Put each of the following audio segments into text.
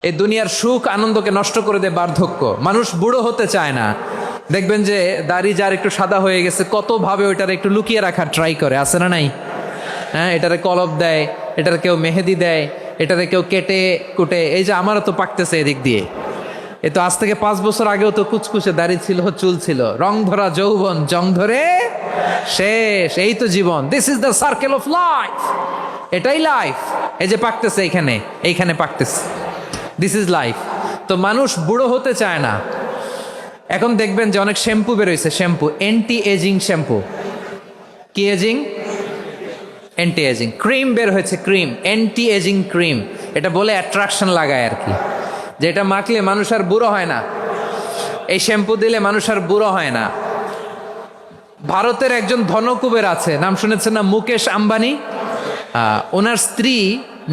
এই দুনিয়ার সুখ আনন্দকে নষ্ট করে দেয় বার্ধক্য। মানুষ বুড়ো হতে চায় না। দেখবেন যে দাড়ি যার একটু সাদা হয়ে গেছে কত ভাবে ওইটার একটু লুকিয়ে রাখার ট্রাই করে, আছে না নাই? হ্যাঁ, এটারে কলপ দেয়, এটার কেউ মেহেদি দেয়, এটারে কেউ কেটে কুটে। এই যে আমারও তো পাকতেছে এদিক দিয়ে, এ তো আজ থেকে 5 বছর আগেও তো কুচকুচে দাড়ি ছিল, চুল ছিল, রং ধরা যৌবন জং ধরে শেষ। এই তো জীবন, this is the circle of life. এটাই লাইফ। এই যে পাকতেছে এইখানে পাকতেছে, দিস ইজ লাইফ। তো মানুষ বুড়ো হতে চায় না। এখন দেখবেন যে অনেক শ্যাম্পু বেরোইছে, শ্যাম্পু অ্যান্টি এজিং শ্যাম্পু। কি এজিং? Anti ageing. ক্রিম বের হয়েছে, ক্রিম অ্যান্টি এজিং ক্রিম। এটা বলে অ্যাট্রাকশন লাগায় আর কি, যে এটা মাখলে মানুষ আর বুড়ো হয় না, এই শ্যাম্পু দিলে মানুষ আর বুড়ো হয় না। ভারতের একজন ধনকুবের আছে, নাম শুনেছেন না? মুকেশ আম্বানি। ওনার স্ত্রী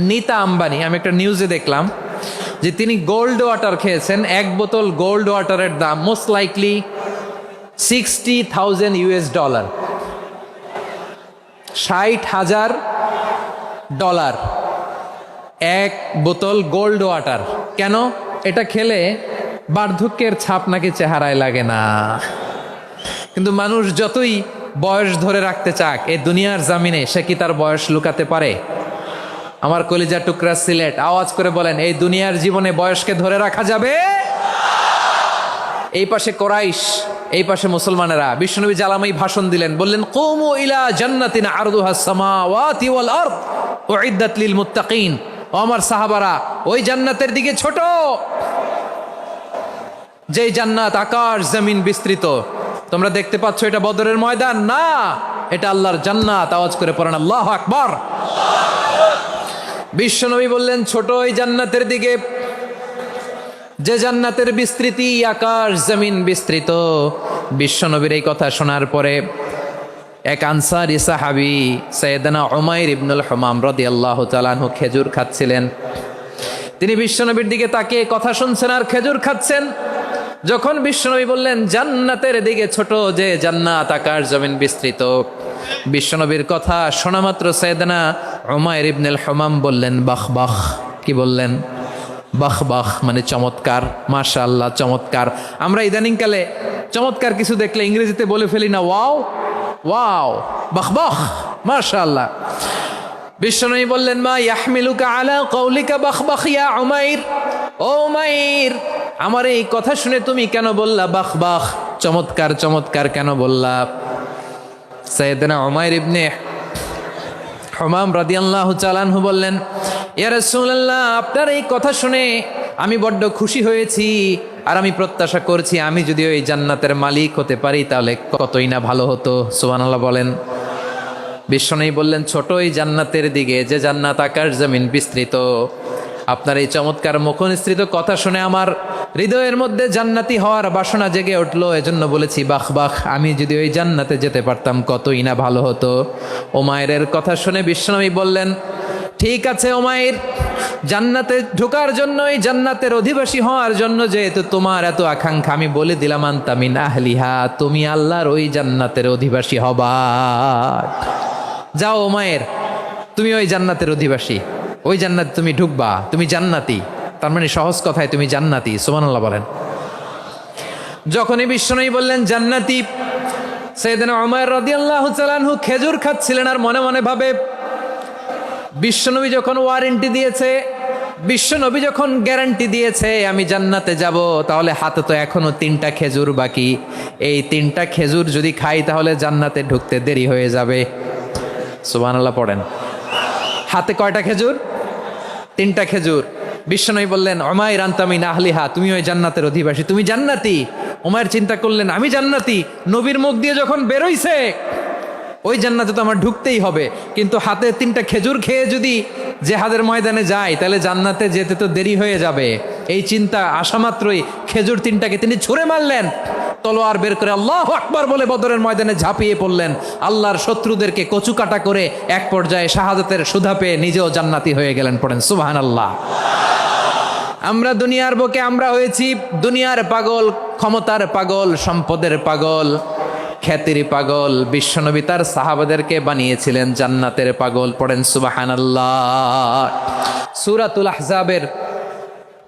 নীতা আম্বানি, আমি একটা নিউজে দেখলাম যে তিনি গোল্ড ওয়াটার খেয়েছেন। 1 বোতল গোল্ড ওয়াটারের দাম মোস্ট লাইকলি $60,000, $60,000 1 বোতল গোল্ড ওয়াটার। কেন? এটা খেলে বার্ধক্যের ছাপ নাকি চেহারায় লাগে না। কিন্তু মানুষ যতই বয়স ধরে রাখতে চাক এই দুনিয়ার জামিনে, সে কি তার বয়স লুকাতে পারে? আমার কলিজা টুকরা সিলেট, আওয়াজ করে বলেন, এই দুনিয়ার জীবনে বয়সকে ধরে রাখা যাবে? এই পাশে কোরাইশ, এই পাশে মুসলমানেরা। বিশ্বনবী জালামাই ভাষণ দিলেন, বললেন, কুমু ইলা জান্নাতিন আরদুহাস সামাওয়াতি ওয়াল আরদ উইদ্দাত লিল মুত্তাকিন। ও আমার সাহাবারা, ওই জান্নাতের দিকে ছোট, যেই জান্নাত আকাশ জমিন বিস্তৃত। তোমরা দেখতে পাচ্ছ এটা বদরের ময়দান না, এটা আল্লাহর জান্নাত। আওয়াজ করে পড়েন আল্লাহু আকবার। বিশ্বনবী বললেন, ছোট ওই জান্নাতের দিকে যে জান্নাতের বিস্তৃতি আকাশ জমিন বিস্তৃত। বিশ্বনবীর এই কথা শোনার পরে এক আনসারী সাহাবী সাইয়েদনা উমাইর ইবনুল হুমাম রাদিয়াল্লাহু তাআলা আনহু খেজুর খাচ্ছিলেন। তিনি বিশ্বনবীর দিকে তাকিয়ে কথা শুনছেন আর খেজুর খাচ্ছেন। যখন বিশ্বনবী বললেন জান্নাতের দিকে ছোট যে জান্নাত আকাশ জমিন বিস্তৃত, বিশ্বনবীর কথা শোনা মাত্র সাইয়েদনা উমাইর ইবনুল হুমাম বললেন বাহ বাহ। কি বললেন? বাহ বাহ, মানে চমৎকার, মাশাআল্লাহ, চমৎকার। আমরা ইদানিংকালে চমৎকার কিছু দেখলে ইংরেজিতে বলে ফেলি না, ওয়াও ওয়াও, বাহ বাহ, মাশাআল্লাহ। বিশ্বনবী বললেন, মা ইয়াহমিলুকা আলা কওলিকা বাহ বাহ ইয়া উমাইর। ও উমাইর, আমার এই কথা শুনে তুমি কেন বললা বাহ বাহ, চমৎকার চমৎকার কেন বললা? সাইয়েদনা উমাইর ইবনে হুমাম রাদিয়াল্লাহু তাআলা আনহু বললেন, ইয়া রাসূলুল্লাহ, আপনার এই কথা শুনে আমি বড্ড খুশি হয়েছি, আর আমি প্রত্যাশা করছি আমি যদি ওই জান্নাতের মালিক হতে পারি তাহলে কতই না ভালো হতো। সুবহানাল্লাহ বলেন। বিশ্বনবী বললেন, ছোট ওই জান্নাতের দিকে যে জান্নাত আকাশ জমিন বিস্তৃত। আপনার এই চমৎকার মুখনিসৃত কথা শুনে আমার হৃদয়ের মধ্যে জান্নাতি হওয়ার বাসনা জেগে উঠলো, এজন্য বলেছি বাহ বাহ, আমি যদি ওই জান্নাতে যেতে পারতাম কতই না ভালো হতো। উমাইরের কথা শুনে বিশ্বনবী বললেন, ঠিক আছে উমাইর, জান্নাতে ঢোকার জন্য, এই জান্নাতের অধিবাসী হওয়ার জন্য যেহেতু তোমার এত আকাঙ্ক্ষা, আমি বলে দিলাম আনতা মিন আহলিহা, তুমি আল্লাহর ওই জান্নাতের অধিবাসী হবা। যাও উমাইর, তুমি ওই জান্নাতের অধিবাসী, ওই জান্নাতে তুমি ঢুকবা, তুমি জান্নাতি। তার মানে সহজ কথায় তুমি জান্নাতি। সুবহানাল্লাহ বলেন। যখনই বিশ্বনবী বললেন জান্নাতি, সাইয়েদনা উমাইর রাদিয়াল্লাহু তাআলা আনহু খেজুর খাচ্ছিলেন আর মনে মনে ভাবে, বিশ্বনবী যখন ওয়ারেন্টি দিয়েছে, বিশ্বনবী যখন গ্যারান্টি দিয়েছে আমি জান্নাতে যাব, তাহলে হাতে তো এখনো 3টা খেজুর বাকি। এই 3টা খেজুর যদি খাই তাহলে জান্নাতে ঢুকতে দেরি হয়ে যাবে। সুবহানাল্লাহ পড়েন। হাতে কয়টা খেজুর? 3টা খেজুর। বিশ্বনবী বললেন, উমাইর আনতা মিন আহলিহা, তুমি ওই জান্নাতের অধিবাসী, তুমি জান্নাতি। উমাইর চিন্তা করলেন, আমি জান্নাতি, নবীর মুখ দিয়ে যখন বেরোইছে ওই জান্নাতে তো আমার ঢুকতেই হবে, কিন্তু হাতে 3টা খেজুর খেয়ে যদি জেহাদের ময়দানে যাই তাহলে জান্নাতে যেতে তো দেরি হয়ে যাবে। এই চিন্তা আসা মাত্রই খেজুর 3টাকে তিনি ছুঁড়ে মারলেন, তলোয়ার বের করে আল্লাহু আকবার বলে বদরের ময়দানে ঝাঁপিয়ে পড়লেন। আল্লাহর শত্রুদেরকে কচুকাটা করে এক পর্যায়ে শাহাদাতের সুধা পেয়ে নিজেও জান্নাতি হয়ে গেলেন। পড়েন সুবহানাল্লাহ। আমরা দুনিয়ার বুকে আমরা হয়েছি দুনিয়ার পাগল, ক্ষমতার পাগল, সম্পদের পাগল, খ্যাতির পাগল। বিশ্বনবী তার সাহাবাদেরকে বানিয়েছিলেন জান্নাতের পাগল। পড়েন সুবহানাল্লাহ। সূরাতুল আহজাবের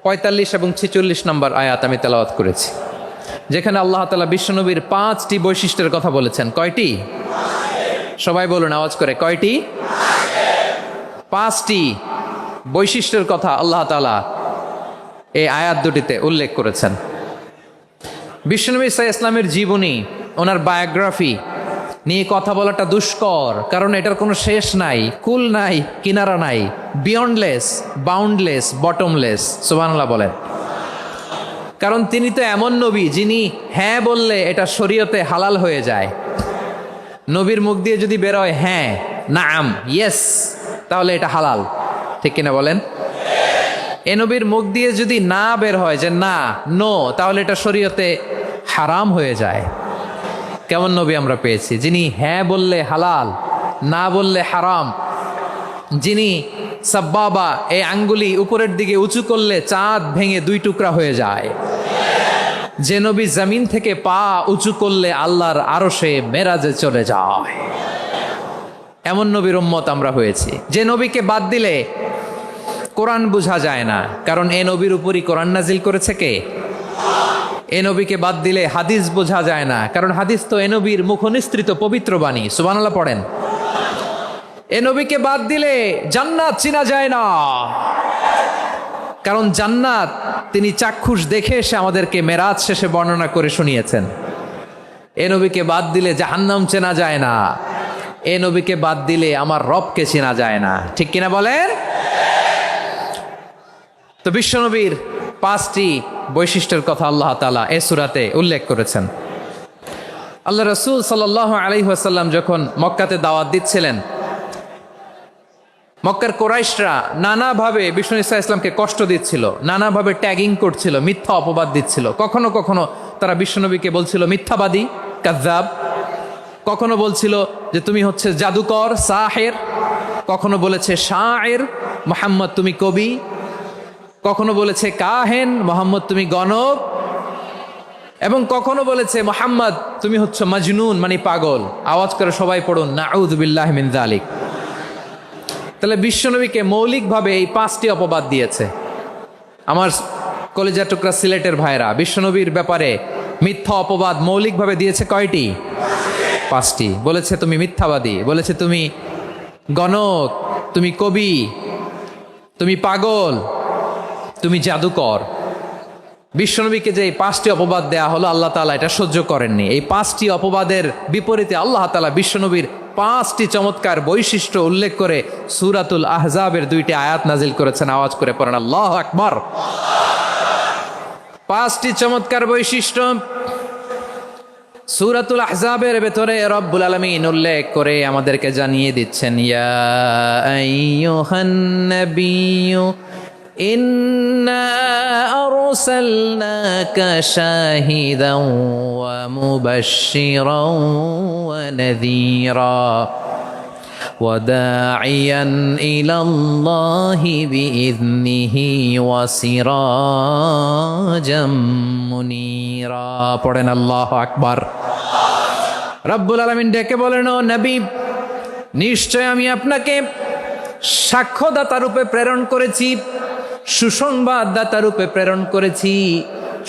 45 এবং 46 নম্বর আয়াত আমি তেলাওয়াত করেছি, যেখানে আল্লাহ তাআলা বিশ্বনবীর 5টি বৈশিষ্ট্যের কথা বলেছেন। কয়টি? সবাই বলুন আওয়াজ করে, কয়টি? 5টি বৈশিষ্ট্যের কথা আল্লাহ তাআলা এই আয়াত দুটিতে উল্লেখ করেছেন। বিশ্বনবী সাল্লাল্লাহু আলাইহি ওয়াসাল্লামের জীবনী, ওনার বায়োগ্রাফি নিয়ে কথা বলাটা দুষ্কর, কারণ এটার কোনো শেষ নাই, কুল নাই, কিনারা নাই, বিয়ন্ডলেস, বাউন্ডলেস, বটমলেস। সুবহানাল্লাহ বলেন। কারণ তিনি তো এমন নবী যিনি হ্যাঁ বললে এটা শরীয়তে হালাল হয়ে যায়। নবীর মুখ দিয়ে যদি বেরোয় হ্যাঁ, নাম, ইয়েস, তাহলে এটা হালাল। ঠিক কিনা বলেন? এ নবীর মুখ দিয়ে যদি না বের হয় যে না, নো, তাহলে এটা শরীয়তে হারাম হয়ে যায়। কেমন নবী আমরা পেয়েছি, যিনি হ্যাঁ বললে হালাল, না বললে হারাম, যিনি সাব্বাবা, এই আঙ্গুলি উপরের দিকে উঁচু করলে চাঁদ ভেঙে 2 টুকরা হয়ে যায়, যে নবী জমিন থেকে পা উঁচু করলে আল্লাহর আরশে মেরাজে চলে যায়। এমন নবীর উম্মত আমরা হয়েছি। যে নবীকে বাদ দিলে কোরআন বোঝা যায় না, কারণ এ নবীর উপরই কোরআন নাজিল করেছে কে? এ নবীকে বাদ দিলে হাদিস বোঝা যায় না, কারণ হাদিস তো এ নবীর মুখনিসৃত পবিত্র বাণী। সুবহানাল্লাহ পড়েন। এ নবীকে বাদ দিলে জান্নাত চিনা যায় না, কারণ জান্নাত তিনি চাক্ষুষ দেখে এসে আমাদেরকে মেরাজ শেষে বর্ণনা করে শুনিয়েছেন। এ নবীকে বাদ দিলে জাহান্নাম চেনা যায় না, এ নবীকে বাদ দিলে আমার রবকে চেনা যায় না। ঠিক কিনা বলেন? তো বিশ্বনবীর 5টি বৈশিষ্ট্যের কথা আল্লাহ তাআলা এই সূরাতে উল্লেখ করেছেন। আল্লাহ রাসূল সাল্লাল্লাহু আলাইহি ওয়াসাল্লাম যখন মক্কাতে দাওয়াত দিচ্ছিলেন, মক্কার কুরাইশরা নানাভাবে বিষ্ণু ঈসা ইসলামকে কষ্ট দিচ্ছিল, নানাভাবে ট্যাগিং করছিল, মিথ্যা অপবাদ দিচ্ছিল। কখনো কখনো তারা বিশ্বনবীকে বলছিল মিথ্যাবাদী, কাযযাব। কখনো বলছিল যে তুমি হচ্ছে জাদুকর, সাহের। কখনো বলেছে শায়ের, মুহাম্মদ তুমি কবি। কখনো বলেছে কাহেন, মোহাম্মদ তুমি গণক। এবং কখনো বলেছে মুহাম্মদ তুমি হচ্ছে মাজনুন, মানে পাগল। আওয়াজ করে সবাই পড়ুন, নাউযু বিল্লাহি মিন যালিক। তাহলে বিশ্বনবীকে মৌলিকভাবে এই 5টি অপবাদ দিয়েছে। আমার কলেজা টুকরা সিলেটের ভাইরা, বিশ্বনবীর ব্যাপারে মিথ্যা অপবাদ মৌলিকভাবে দিয়েছে কয়টি? 5টি। বলেছে তুমি মিথ্যাবাদী, বলেছে তুমি গণক, তুমি কবি, তুমি পাগল, তুমি জাদুকর। বিশ্বনবীকে যে এই 5টি অপবাদ দেয়া হলো, আল্লাহ তাআলা এটা সহ্য করেননি। এই 5টি অপবাদের বিপরীতে আল্লাহ তাআলা বিশ্বনবীর 5টি চমৎকার বৈশিষ্ট্য উল্লেখ করে সূরাতুল আহজাবের 2টি আয়াত নাজিল করেছেন। আওয়াজ করে পড়েন আল্লাহু আকবার। 5টি চমৎকার বৈশিষ্ট্য সূরাতুল আহজাবের ভেতরে রব্বুল আলামিন উল্লেখ করে আমাদেরকে জানিয়ে দিচ্ছেন, ইয়া আইয়ুহান নাবিয়্যু ইন্না আরসালনাকা শাহিদান ওয়া মুবাশশিরান ওয়া নাযীরা ওয়া দাঈয়ান ইলাল্লাহি বিইذনিহি ওয়া সিরাজাম মুনীরা। পড়েন আল্লাহু আকবার। রব্বুল আলামিন ডেকে বলেন, ও নবী, নিশ্চয় আমি আপনাকে সাক্ষ্যদাতা রূপে প্রেরণ করেছি, সুসংবাদদাতা রূপে প্রেরণ করেছি,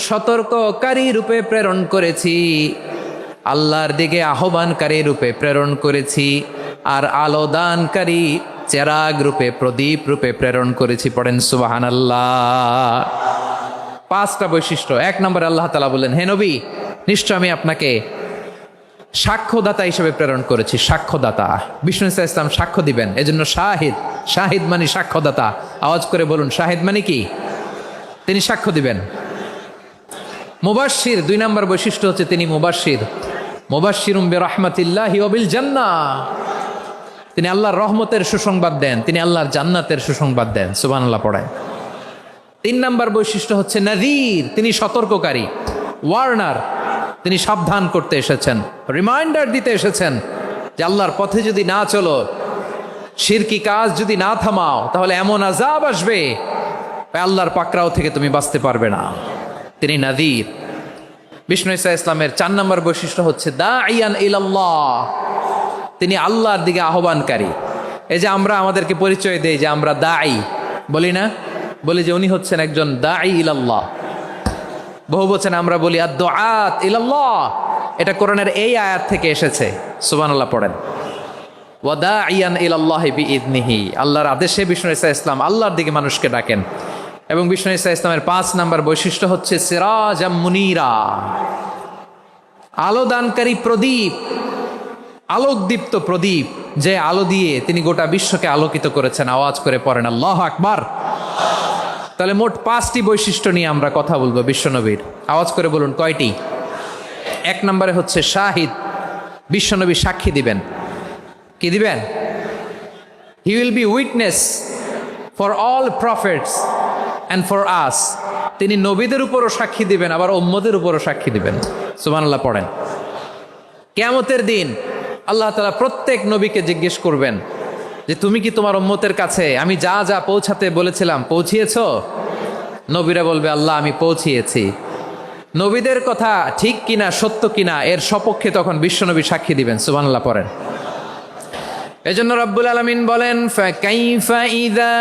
সতর্ককারী রূপে প্রেরণ করেছি, আল্লাহর দিকে আহ্বানকারী রূপে প্রেরণ করেছি, আর আলো দানকারী চেরাগ রূপে, প্রদীপ রূপে প্রেরণ করেছি। পড়েন সুবহানাল্লাহ। 5টা বৈশিষ্ট্য। 1 নম্বরে আল্লাহ তাআলা বললেন, হে নবী, নিশ্চয় আমি আপনাকে সাক্ষ্যদাতা হিসেবে প্রেরণ করেছি। সাক্ষ্যদাতা, বিষ্ণু ঈসা ইসলাম সাক্ষ্য দিবেন, এজন্য শাহিদ। শাহিদ মানে সাক্ষ্যদাতা। আওয়াজ করে বলুন, শাহিদ মানে কি? তিনি সাক্ষ্য দিবেন। মুবাশশির, 2 নম্বর বৈশিষ্ট্য হচ্ছে তিনি মুবাশশির। মুবাশশিরুম বিরহমাতিল্লাহি ওয়া বিল জান্নাহ। তিনি আল্লাহর রহমতের সুসংবাদ দেন, তিনি আল্লাহর জান্নাতের সুসংবাদ দেন। সুবহানাল্লাহ পড়েন। 3 নম্বর বৈশিষ্ট্য হচ্ছে নাযীর, তিনি সতর্ককারী, ওয়ার্নার। তিনি সাবধান করতে এসেছেন, রিমাইন্ডার দিতে এসেছেন যে আল্লাহর পথে যদি না চলো, শিরকি কাজ যদি না থামাও, তাহলে এমন আযাব আসবে আল্লাহর পাকড়াও থেকে তুমি বাঁচতে পারবে না। তিনি নাযীর। বিষ্ণু ঈসা ইসলামের 4 নম্বর বৈশিষ্ট্য হচ্ছে দাঈয়ান ইলাল্লাহ, তিনি আল্লাহর দিকে আহ্বানকারী। এই যে আমরা আমাদেরকে পরিচয় দেই যে আমরা দাঈ, বলি না? বলি যে উনি হচ্ছেন একজন দাঈ ইলাল্লাহ। বহু বচনে আমরা বলি আদ-দুআত ইলাল্লাহ, এটা কোরআনের এই আয়াত থেকে এসেছে। সুবহানাল্লাহ পড়েন। ওয়া দাঈয়ান ইলাল্লাহি বিইذনিহি, আল্লাহর আদেশে বিষ্ণু ঈসা ইসলাম আল্লাহর দিকে মানুষকে ডাকেন। এবং বিষ্ণু ঈসা ইসলামের 5 নাম্বার বৈশিষ্ট্য হচ্ছে সিরাজাম মুনীরা, আলোদানকারী প্রদীপ, আলোকদীপ্ত প্রদীপ, যে আলো দিয়ে তিনি গোটা বিশ্বকে আলোকিত করেছেন। আওয়াজ করে পড়েন আল্লাহু আকবার। তাহলে মোট 5টি বৈশিষ্ট্য নিয়ে আমরা কথা বলবো বিশ্বনবীর। আওয়াজ করে বলুন কয়টি? 1 নম্বরে হচ্ছে শাহিদ, বিশ্বনবী সাক্ষী দিবেন। কি দিবেন? He will be witness for all prophets and for us. তিনি নবীদের উপরও সাক্ষী দিবেন, আবার উম্মতের উপরও সাক্ষী দিবেন। সুবহানাল্লাহ পড়েন। কিয়ামতের দিন আল্লাহ তাআলা প্রত্যেক নবীকে জিজ্ঞেস করবেন যে তুমি কি তোমার উম্মতের কাছে আমি যা যা পৌঁছাতে বলেছিলাম পৌঁছিয়েছো? নবীরা বলবে আল্লাহ আমি পৌঁছিয়েছি। নবীদের কথা ঠিক কিনা, সত্য কিনা, এর সপক্ষে তখন বিশ্বনবী সাক্ষী দিবেন। সুবহানাল্লাহ পড়েন। এজন্য রব্বুল আলামিন বলেন ফাকাইফা ইযা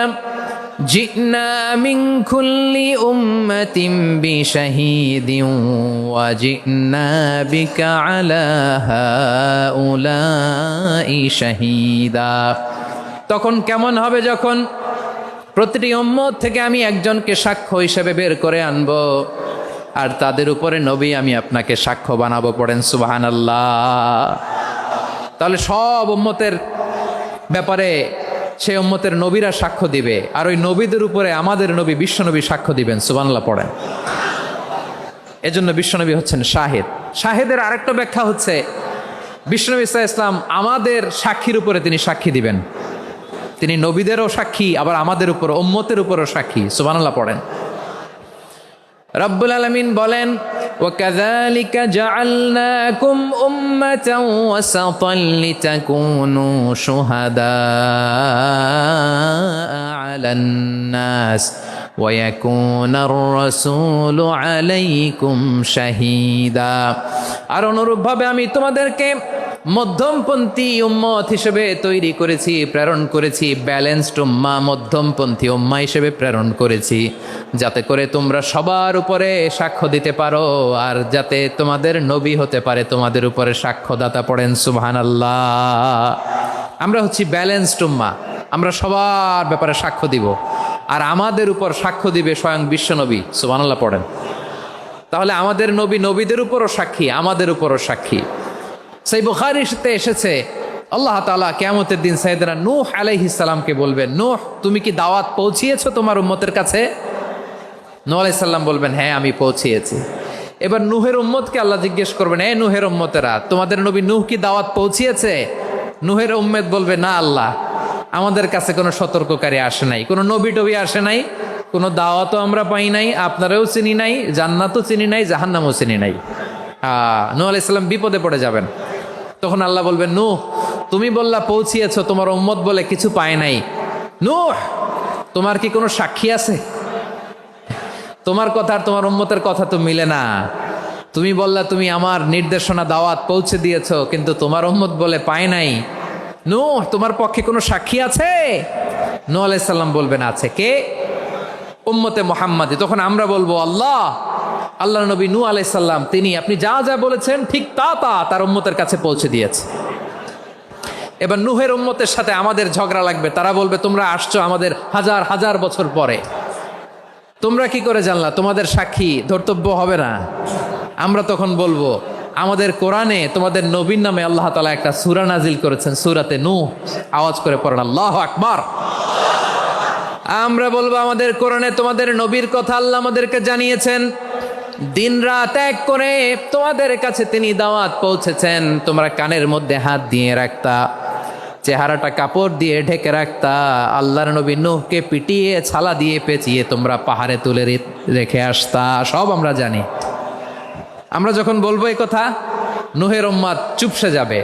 জিনা মিন কুল্লি উম্মাতিন বিশাহীদিন ওয়া জিনা বিকা আলা হাউলাই শাহীদা। তখন কেমন হবে যখন প্রতিটি উম্মত থেকে আমি একজনকে সাক্ষ্য হিসেবে বের করে আনবো, আর তাদের উপরে নবী আমি আপনাকে সাক্ষ্য বানাবো। পড়েন সুবহানাল্লাহ। তাহলে সব উম্মতের ব্যাপারে সেই উম্মতের নবীরা সাক্ষ্য দিবে, আর ওই নবীদের উপরে আমাদের নবী বিশ্বনবী সাক্ষ্য দিবেন। সুবহানাল্লাহ পড়েন। এজন্য বিশ্বনবী হচ্ছেন শাহিদ। শাহিদের আরেকটা ব্যাখ্যা হচ্ছে বিশ্বনবী সাল্লাল্লাহু আলাইহি ওয়াসাল্লাম আমাদের সাক্ষীর উপরে তিনি সাক্ষী দিবেন। তিনি নবীদেরও সাক্ষী, আবার আমাদের উপর উম্মতের উপরও সাক্ষী। সুবহানাল্লাহ পড়েন। রব্বুল আলামিন বলেন وَكَذَلِكَ جَعَلْنَاكُمْ أُمَّةً وَسَطًا لِتَكُونُوا شُهَدَاءَ عَلَى النَّاسِ وَيَكُونَ الرَّسُولُ عَلَيْكُمْ شَهِيدًا। আর অনুরূপভাবে আমি তোমাদেরকে মধ্যমপন্থী উম্মত হিসেবে তৈরি করেছি, প্রেরণ করেছি। ব্যালেন্সড উম্মাহ, মধ্যমপন্থী উম্মাহ হিসেবে প্রেরণ করেছি, যাতে করে তোমরা সবার উপরে সাক্ষ্য দিতে পারো, আর যাতে তোমাদের নবী হতে পারে তোমাদের উপরে সাক্ষ্যদাতা। পড়েন সুবহানাল্লাহ। আমরা হচ্ছি ব্যালেন্সড উম্মাহ, আমরা সবার ব্যাপারে সাক্ষ্য দিব, আর আমাদের উপর সাক্ষ্য দিবে স্বয়ং বিশ্বনবী। সুবহানাল্লাহ পড়েন। তাহলে আমাদের নবী নবীদের উপরও সাক্ষী, আমাদের উপরও সাক্ষী। সেই বুখারীতে এসেছে আল্লাহ তাআলা কিয়ামতের দিন সাইয়েদনা নূহ আলাইহিস সালামকে বলবেন, নূহ তুমি কি দাওয়াত পৌঁছিয়েছো তোমার উম্মতের কাছে? নূহ আলাইহিস সালাম বলবেন হ্যাঁ আমি পৌঁছিয়েছি। এবার নূহের উম্মতকে আল্লাহ জিজ্ঞেস করবেন, এই নূহের উম্মতেরা তোমাদের নবী নূহ কি দাওয়াত পৌঁছিয়েছে? নূহের উম্মত বলবে না আল্লাহ, আমাদের কাছে কোনো সতর্ককারী আসে নাই, কোনো নবী টবি আসে নাই, কোনো দাওয়াতও আমরা পাই নাই, আপনারাও চিনি নাই, জান্নাতও চিনি নাই, জাহান্নামও চিনি নাই। নূহ আলাইহিস সালাম বিপদে পড়ে যাবেন। তখন আল্লাহ বলবেন নূহ তুমি বললা পৌঁছিয়েছো, তোমার উম্মত বলে কিছু পায় নাই। নূহ তোমার কি কোনো সাক্ষী আছে? তোমার কথা আর তোমার উম্মতের কথা তো মিলে না। তুমি বললা তুমি আমার নির্দেশনা দাওয়াত পৌঁছে দিয়েছো, কিন্তু তোমার উম্মত বলে পায় নাই। নূহ তোমার পক্ষে কোনো সাক্ষী আছে? নূহ আলাইহিস সালাম বলবেন আছে। কে? উম্মতে মুহাম্মাদি। তখন আমরা বলবো আল্লাহ নবী নূহ আলাইহিস সালাম তিনি আপনি যা যা বলেছেন ঠিক তা তার উম্মতের কাছে পৌঁছে দিয়েছে। এবার নূহের উম্মতের সাথে আমাদের ঝগড়া লাগবে। তারা বলবে তোমরা আসছো আমাদের হাজার হাজার বছর পরে, তোমরা কি করে জানলা? তোমাদের সাক্ষী ধর্তব্য হবে না? আমরা তখন বলবো আমাদের কোরআনে তোমাদের নবীর নামে আল্লাহ তাআলা একটা সূরা নাজিল করেছেন, সূরাতে নূহ। আওয়াজ করে পড়েন আল্লাহু আকবার। আমরা বলবো আমাদের কোরআনে তোমাদের নবীর কথা আল্লাহ আমাদেরকে জানিয়েছেন, দিন রাত এক করে তোমাদের কাছে তিনি দাওয়াত পৌঁছেছেন। তোমরা কানের মধ্যে হাত দিয়ে রাখতা, চেহারাটা কাপড় দিয়ে ঢেকে রাখতা, আল্লাহর নবী নূহকে পিটিয়ে ছালা দিয়ে পেঁচিয়ে তোমরা পাহাড়ে তুলে রেখে আসতা, সব আমরা জানি। আমরা যখন বলবো এই কথা নূহের উম্মত চুপসে যাবে।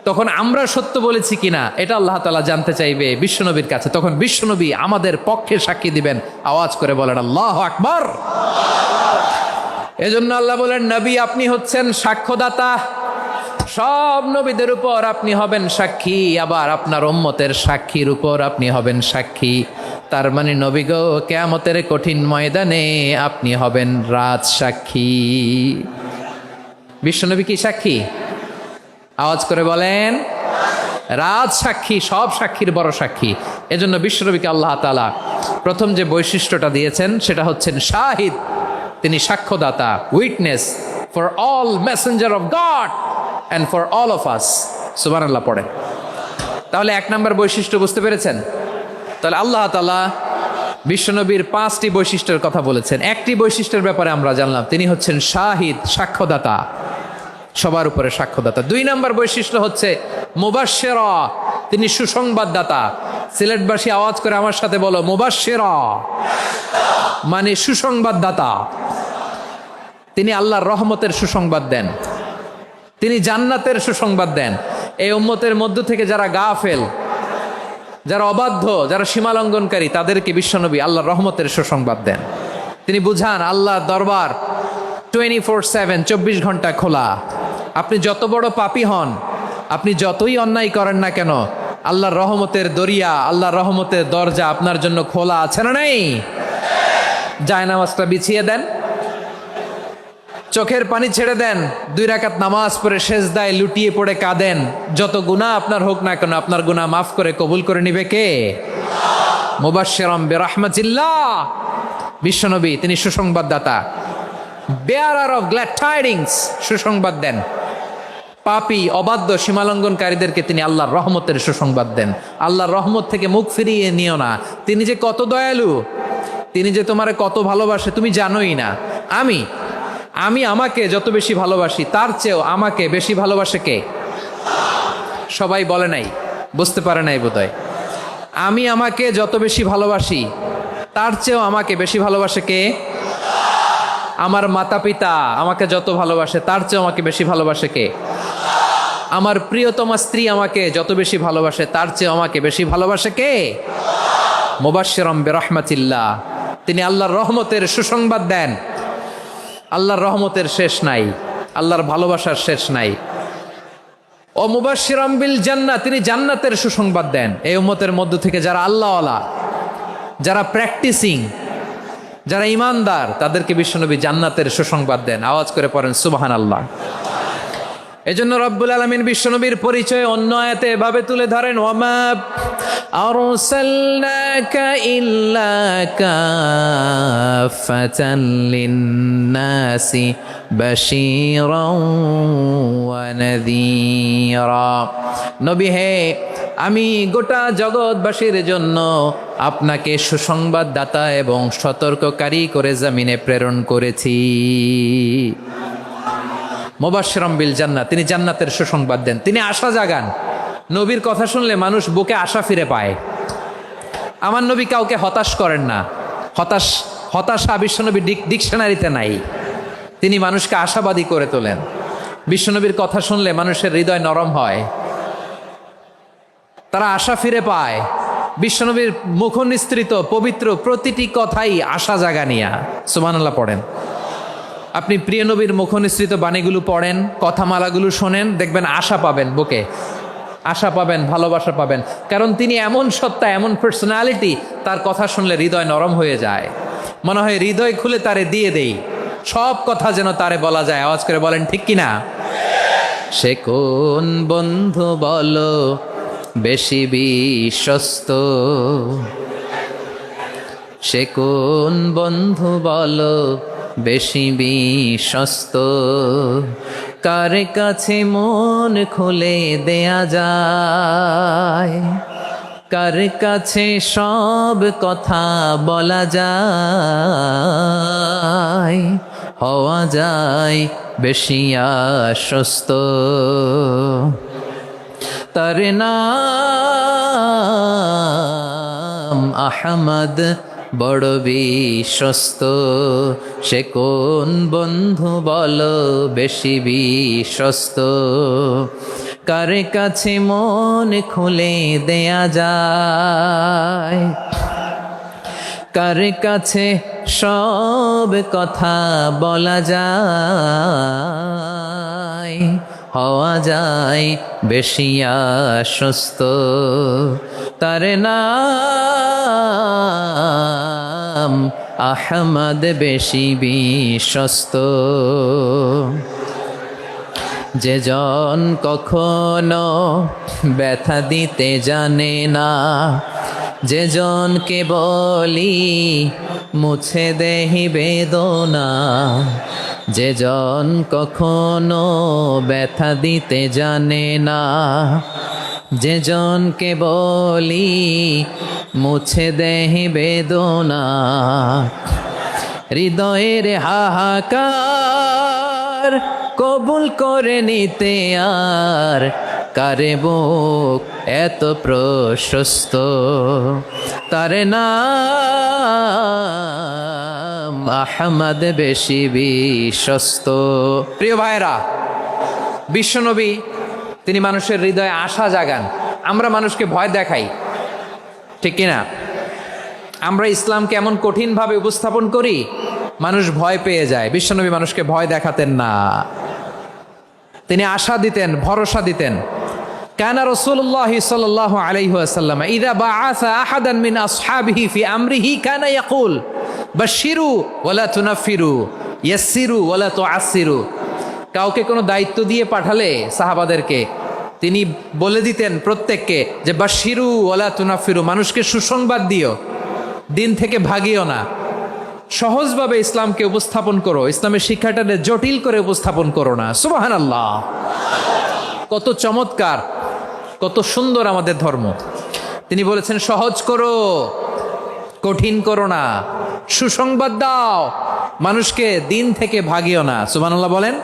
তখন আমরা সত্য বলেছি কিনা এটা আল্লাহ তাআলা জানতে চাইবে বিশ্বনবীর কাছে। তখন বিশ্বনবী আমাদের পক্ষে সাক্ষী দিবেন। আওয়াজ করে বলেন আল্লাহু আকবার। এজন্য আল্লাহ বলেন নবী আপনি হচ্ছেন সাক্ষ্যদাতা, সব নবীদের উপর আপনি হবেন সাক্ষী, আবার আপনার উম্মতের সাক্ষীর উপর আপনি হবেন সাক্ষী। তার মানে নবী গো, কিয়ামতের কঠিন ময়দানে আপনি হবেন রাজ সাক্ষী। বিশ্বনবী কি সাক্ষী? আওয়াজ করে বলেন, রাজ সাক্ষী, সব সাক্ষীর বড় সাক্ষী। এজন্য বিশ্বনবীকে আল্লাহ তাআলা প্রথম যে বৈশিষ্ট্যটা দিয়েছেন সেটা হচ্ছেন শাহিদ। তিনি সাক্ষ্যদাতা, witness for all messenger of God and for all of us. সুবহানাল্লাহ পড়ে। তাহলে এক নম্বর বৈশিষ্ট্য বুঝতে পেরেছেন? তাহলে আল্লাহ তাআলা বিশ্বনবীর 5টি বৈশিষ্ট্যের কথা বলেছেন। একটি বৈশিষ্ট্যের ব্যাপারে আমরা জানলাম, তিনি হচ্ছেন শাহিদ, সাক্ষ্যদাতা, সবার উপরে সাক্ষ্যদাতা। 2 নম্বর বৈশিষ্ট্য হচ্ছে মুবাশশিরা, তিনি সুসংবাদদাতা। সিলেটবাসী আওয়াজ করে আমার সাথে বলো, মুবাশশিরা মানে সুসংবাদদাতা। তিনি আল্লাহর রহমতের সুসংবাদ দেন, তিনি জান্নাতের সুসংবাদ দেন। এই উম্মতের মধ্য থেকে যারা গাফেল, যারা অবাধ্য, যারা সীমালঙ্ঘনকারী, তাদেরকে বিশ্বনবী আল্লাহর রহমতের সুসংবাদ দেন। তিনি বুঝান আল্লাহর দরবার 24/7, 24 ঘন্টা খোলা। আপনি যত বড় পাপী হন, আপনি যতই অন্যায় করেন না কেন, আল্লাহর রহমতের দরিয়া, আল্লাহর রহমতের দরজা আপনার জন্য খোলা আছে না নেই? জায়নামাজটা বিছিয়ে দেন, চোখের পানি ছেড়ে দেন, 2 রাকাত নামাজ পড়ে সেজদায় লুটিয়ে পড়ে কাঁদেন। যত গুনাহ আপনার হোক না কেন, আপনার গুনাহ মাফ করে কবুল করে নিবে কে? মুবাশশিরাম বিরাহমাতিল্লাহ। বিশ্বনবী তিনি সুসংবাদদাতা, বেয়ারার অফ গ্ল্যাড টাইডিংস, সুসংবাদ দেন। পাপী, অবাধ্য, সীমালঙ্ঘনকারীদেরকে তিনি আল্লাহর রহমতের সুসংবাদ দেন। আল্লাহর রহমত থেকে মুখ ফিরিয়ে নিও না। তিনি যে কত দয়ালু, তিনি যে তোমারে কত ভালোবাসে তুমি জানোই না। আমি আমাকে যত বেশি ভালোবাসি, তার চেয়েও আমাকে বেশি ভালোবাসে কে? সবাই বলে নাই, বুঝতে পারে নাই বোধহয়। আমি আমাকে যত বেশি ভালোবাসি, তার চেয়েও আমাকে বেশি ভালোবাসে কে? আমার মাতা পিতা আমাকে যত ভালোবাসে, তার চেয়েও আমাকে বেশি ভালোবাসে কে? আমার প্রিয়তমা স্ত্রী আমাকে যত বেশি ভালোবাসে, তার চেয়েও আমাকে বেশি ভালোবাসে কে? মুবাশশিরাম বিরাহমাতিল্লাহ, তিনি আল্লাহর রহমতের সুসংবাদ দেন। আল্লাহর রহমতের শেষ নাই, আল্লাহর ভালোবাসার শেষ নাই। ও মুবাশশিরাম বিল জান্নাহ, তিনি জান্নাতের সুসংবাদ দেন। এই উম্মতের মধ্য থেকে যারা আল্লাহওয়ালা, যারা প্র্যাকটিসিং, যারা ইমানদার, তাদেরকে বিশ্বনবী জান্নাতের সুসংবাদ দেন। আওয়াজ করে পড়েন সুবহানাল্লাহ। এজন্য রব্বুল আলামিন বিশ্বনবীর পরিচয় অন্য আয়াতে এভাবে তুলে ধরেন, ওয়ামা আরসালনাকা ইল্লা কাফাতান লিন্নাসি বাশীরাও ওয়া নাযীরা। নবী হে, আমি গোটা জগৎবাসীর জন্য আপনাকে সুসংবাদদাতা এবং সতর্ককারী করে জমিনে প্রেরণ করেছি। মুবাশশিরাম বিল জান্নাহ, তিনি জান্নাতের সুসংবাদ দেন, তিনি আশা জাগান। নবীর কথা শুনলে মানুষ বুকে আশা ফিরে পায়। আমার নবী কাউকে হতাশ করেন না। হতাশা বিশ্বনবীর ডিকশনারিতে নাই। তিনি মানুষকে আশাবাদী করে তোলেন। বিশ্বনবীর কথা শুনলে মানুষের হৃদয় নরম হয়, তারা আশা ফিরে পায়। বিশ্বনবীর মুখ নিঃসৃত পবিত্র প্রতিটি কথাই আশা জাগানিয়া। সুবহানাল্লাহ পড়েন। আপনি প্রিয় নবীর মুখ নিঃসৃত বাণীগুলো পড়েন, কথামালাগুলো শোনেন, দেখবেন আশা পাবেন, বুকে আশা পাবেন, ভালোবাসা পাবেন। কারণ তিনি এমন সত্তা, এমন পার্সোনালিটি, তার কথা শুনলে হৃদয় নরম হয়ে যায়। মনে হয় হৃদয় খুলে তারে দিয়ে দেই, সব কথা যেন তারে বলা যায়। আওয়াজ করে বলেন ঠিক কিনা? সে কোন বন্ধু বলো বেশি বিশ্বস্ত, সে কোন বন্ধু বলো বেশি বিশ্বস্ত, কার কাছে মন খুলে দেয়া যায়, কার কাছে সব কথা বলা যায়, হওয়া যায় বেশি আশ্বস্ত। তার নাম আহমদ, বড় বিশ্বস্ত। সে কোন বন্ধু বলো বেশি বিশ্বস্ত, কার কাছে মন খুলে দেয়া যায়, কার কাছে সব কথা বলা যায়, হওয়া যায় বেশি আশ্বস্ত। তার নাম আহমদ বেশি বিশ্বস্ত। যে জন কখনো ব্যথা দিতে জানে না, যে জনকে বলি মুছে দেহি বেদনা, যে জন কখনো ব্যথা দিতে জানে না, যে জনকে বলি মুছে দেহি বেদনা, হৃদয়ের হাহাকার কবুল করে নিতে আর কারে বুক এত প্রশস্ত, তার নাম আহমদ বেশি বিশ্বস্ত। প্রিয় ভাইরা, বিশ্বনবী তিনি মানুষের হৃদয়ে আশা জাগান। আমরা মানুষকে ভয় দেখাই, ঠিক কিনা? আমরা ইসলামকে এমন কঠিনভাবে উপস্থাপন করি, মানুষ ভয় পেয়ে যায়। বিশ্বনবী মানুষকে ভয় দেখাতেন না, তিনি আশা দিতেন, ভরসা দিতেন। কানা রাসূলুল্লাহ সাল্লাল্লাহু আলাইহি ওয়াসাল্লাম ইযা বাআসা আহাদান মিন আসহাবিহি ফি আমরিহি কানা ইয়াকুল বাশশিরু ওয়ালা তুনাফিরু ইয়াসসিরু ওয়ালা তুআসসিরু। কাউকে কোনো দায়িত্ব দিয়ে পাঠালে সাহাবাদেরকে তিনি বলে দিতেন প্রত্যেককে যে বাশশিরু ওয়ালা তুনাফিরু, মানুষকে সুসংবাদ দিও, দিন থেকে ভাগিও না। সহজভাবে ইসলামকে উপস্থাপন করো, ইসলামের শিক্ষাটাকে জটিল করে উপস্থাপন করো না। সুবহানাল্লাহ, কত চমৎকার, কত সুন্দর আমাদের ধর্ম। তিনি বলেছেন সহজ করো, কঠিন করো না, সুসংবাদ দাও, মানুষকে দিন থেকে ভাগিও না। সুবহানাল্লাহ বলেন।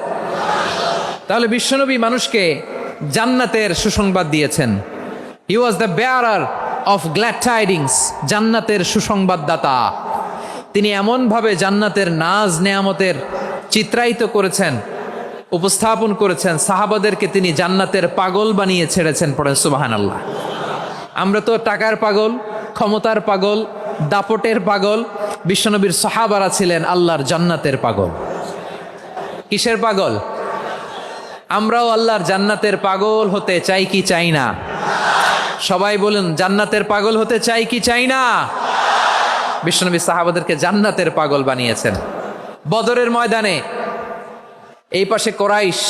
তাহলে বিশ্বনবী মানুষকে জান্নাতের সুসংবাদ দিয়েছেন। He was the bearer of glad tidings, জান্নাতের সুসংবাদদাতা। তিনি এমনভাবে জান্নাতের নাজ নেয়ামতের চিত্রায়িত করেছেন, উপস্থাপন করেছেন, সাহাবাদেরকে তিনি জান্নাতের পাগল বানিয়ে ছেড়েছেন। পড়েন সুবহানাল্লাহ। আমরা তো টাকার পাগল, ক্ষমতার পাগল, দাপটের পাগল। বিশ্বনবীর সাহাবারা ছিলেন আল্লাহর জান্নাতের পাগল। কিসের পাগল? আমরাও আল্লাহর জান্নাতের পাগল হতে চাই কি চাই না? সবাই বলুন, জান্নাতের পাগল হতে চাই কি চাই না? বিশ্বনবী সাহাবাদেরকে জান্নাতের পাগল বানিয়েছেন। বদরের ময়দানে এই পাশে কোরাইশ,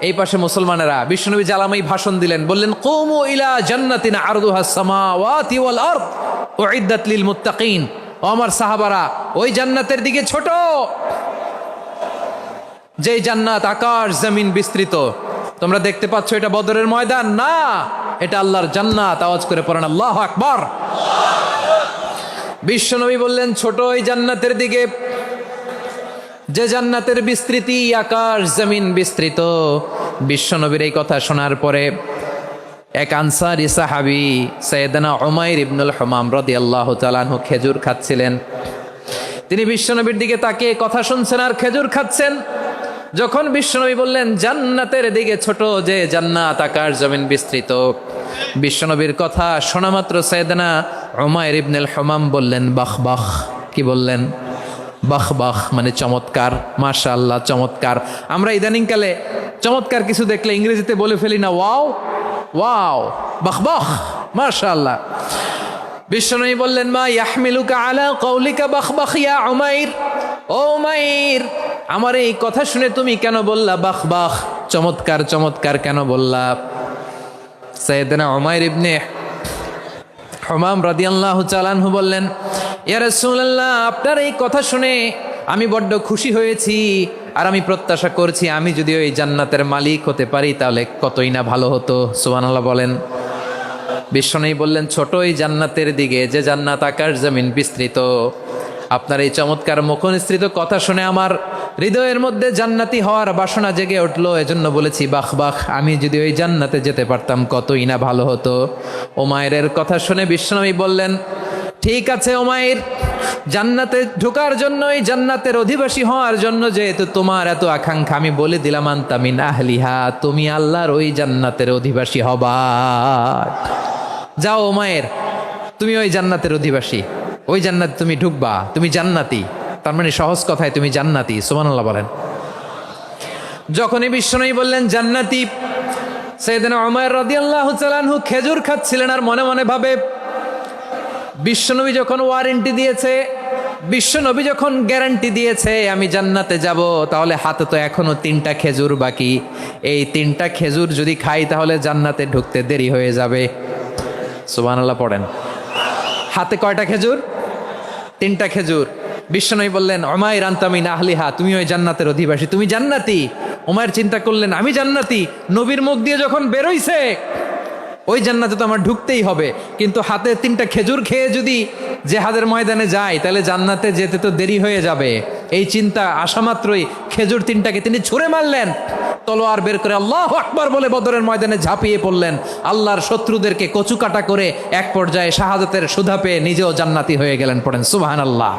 এই পাশে মুসলমানেরা। বিশ্বনবী জ্বালামাই ভাষণ দিলেন, বললেন কুমু ইলা জান্নাতিন আরদুহাস সামাওয়াতি ওয়াল আরদ উইদ্দাত লিল মুত্তাকিন। ও আমার সাহাবারা, ওই জান্নাতের দিকে ছোট, যেই জান্নাত আকাশ জমিন বিস্তৃত। তোমরা দেখতে পাচ্ছ এটা বদরের ময়দান না, এটা আল্লাহর জান্নাত। আওয়াজ করে পড়েন আল্লাহু আকবার। বিশ্বনবী বললেন ছোট ওই জান্নাতের দিকে, যে জান্নাতের বিস্তৃতি আকাশ জমিন বিস্তৃত। বিশ্বনবীর এই কথা শোনার পরে এক আনসারী সাহাবী সাইয়েদনা উমাইর ইবনুল হুমাম রাদিয়াল্লাহু তাআলা আনহু খেজুর খাচ্ছিলেন। তিনি বিশ্বনবীর দিকে তাকিয়ে কথা শুনছেন আর খেজুর খাচ্ছেন। যখন বিশ্বনবী বললেন জান্নাতের দিকে ছোট, যে জান্নাত আকাশ জমিন বিস্তৃত, বিশ্বনবীর কথা শোনা মাত্র সাইয়েদনা উমাইর ইবনুল হুমাম বললেন বাহ বাহ। কি বললেন? বাহ বাহ, মানে চমৎকার, মাশাআল্লাহ, চমৎকার। আমরা ইদানিংকালে চমৎকার কিছু দেখলে ইংরেজিতে বলে ফেলি না, ওয়াও ওয়াও, বাহ বাহ, মাশাআল্লাহ। বিশ্বনবী বললেন মা ইয়াহমিলুকা আলা কওলিকা বাহ বাহ ইয়া উমাইর। ও উমাইর, আমার এই কথা শুনে তুমি কেন বললা বাহ বাহ, চমৎকার চমৎকার কেন বললা? সাইয়েদনা উমাইর ইবনে হুমাম রাদিয়াল্লাহু তাআলা আনহু বললেন ইয়া রাসূলুল্লাহ, আপনার এই কথা শুনে আমি বড্ড খুশি হয়েছি, আর আমি প্রত্যাশা করছি আমি যদি ওই জান্নাতের মালিক হতে পারি তাহলে কতই না ভালো হতো। সুবহানাল্লাহ বলেন। বিশ্বনবী বললেন ছোট ওই জান্নাতের দিকে, যে জান্নাত আকাশ জমিন বিস্তৃত। আপনার এই চমৎকার মুখনিসৃত কথা শুনে আমার হৃদয়ের মধ্যে জান্নাতি হওয়ার বাসনা জেগে উঠলো, এজন্য বলেছি বাহ বাহ, আমি যদি ওই জান্নাতে যেতে পারতাম কতই না ভালো হতো। উমাইরের কথা শুনে বিশ্বনবী বললেন ঠিক আছে উমাইর, জান্নাতে ঢোকার জন্য, এই জান্নাতের অধিবাসী হওয়ার জন্য যেহেতু তোমার এত আকাঙ্ক্ষা, আমি বলে দিলাম আনতা মিন আহলিহা, তুমি আল্লাহর ওই জান্নাতের অধিবাসী হবা। যাও উমাইর, তুমি ওই জান্নাতের অধিবাসী, ওই জান্নাতে তুমি ঢুকবা, তুমি জান্নাতি। তার মানে সহজ কথায় তুমি জান্নাতি। সুবহানাল্লাহ বলেন। যখনই বিশ্বনবী বললেন জান্নাতি, সাইয়েদনা উমাইর রাদিয়াল্লাহু তাআলা আনহু খেজুর খাচ্ছিলেন আর মনে মনে ভাবে বিশ্বনবী যখন ওয়ারেন্টি দিয়েছে, বিশ্বনবী যখন গ্যারান্টি দিয়েছে আমি জান্নাতে যাব, তাহলে হাতে তো এখনো 3টা খেজুর বাকি। এই 3টা খেজুর যদি খাই তাহলে জান্নাতে ঢুকতে দেরি হয়ে যাবে। সুবহানাল্লাহ পড়েন। হাতে কয়টা খেজুর? 3টা খেজুর। বিশ্বনবী বললেন, উমাইর আনতা মিন আহলিহা, তুমি ওই জান্নাতের অধিবাসী, তুমি জান্নাতি। উমাইর চিন্তা করলেন, আমি জান্নাতি, নবীর মুখ দিয়ে যখন বেরোইছে ওই জান্নাতে তো আমার ঢুকতেই হবে, কিন্তু হাতে 3টা খেজুর খেয়ে যদি জেহাদের ময়দানে যাই তাহলে জান্নাতে যেতে তো দেরি হয়ে যাবে। এই চিন্তা আসা মাত্রই খেজুর 3টাকে তিনি ছুঁড়ে মারলেন, তলোয়ার বের করে আল্লাহু আকবার বলে বদরের ময়দানে ঝাঁপিয়ে পড়লেন। আল্লাহর শত্রুদেরকে কচুকাটা করে এক পর্যায়ে শাহাদাতের সুধা পেয়ে নিজেও জান্নাতি হয়ে গেলেন। পড়েন সুবহানাল্লাহ।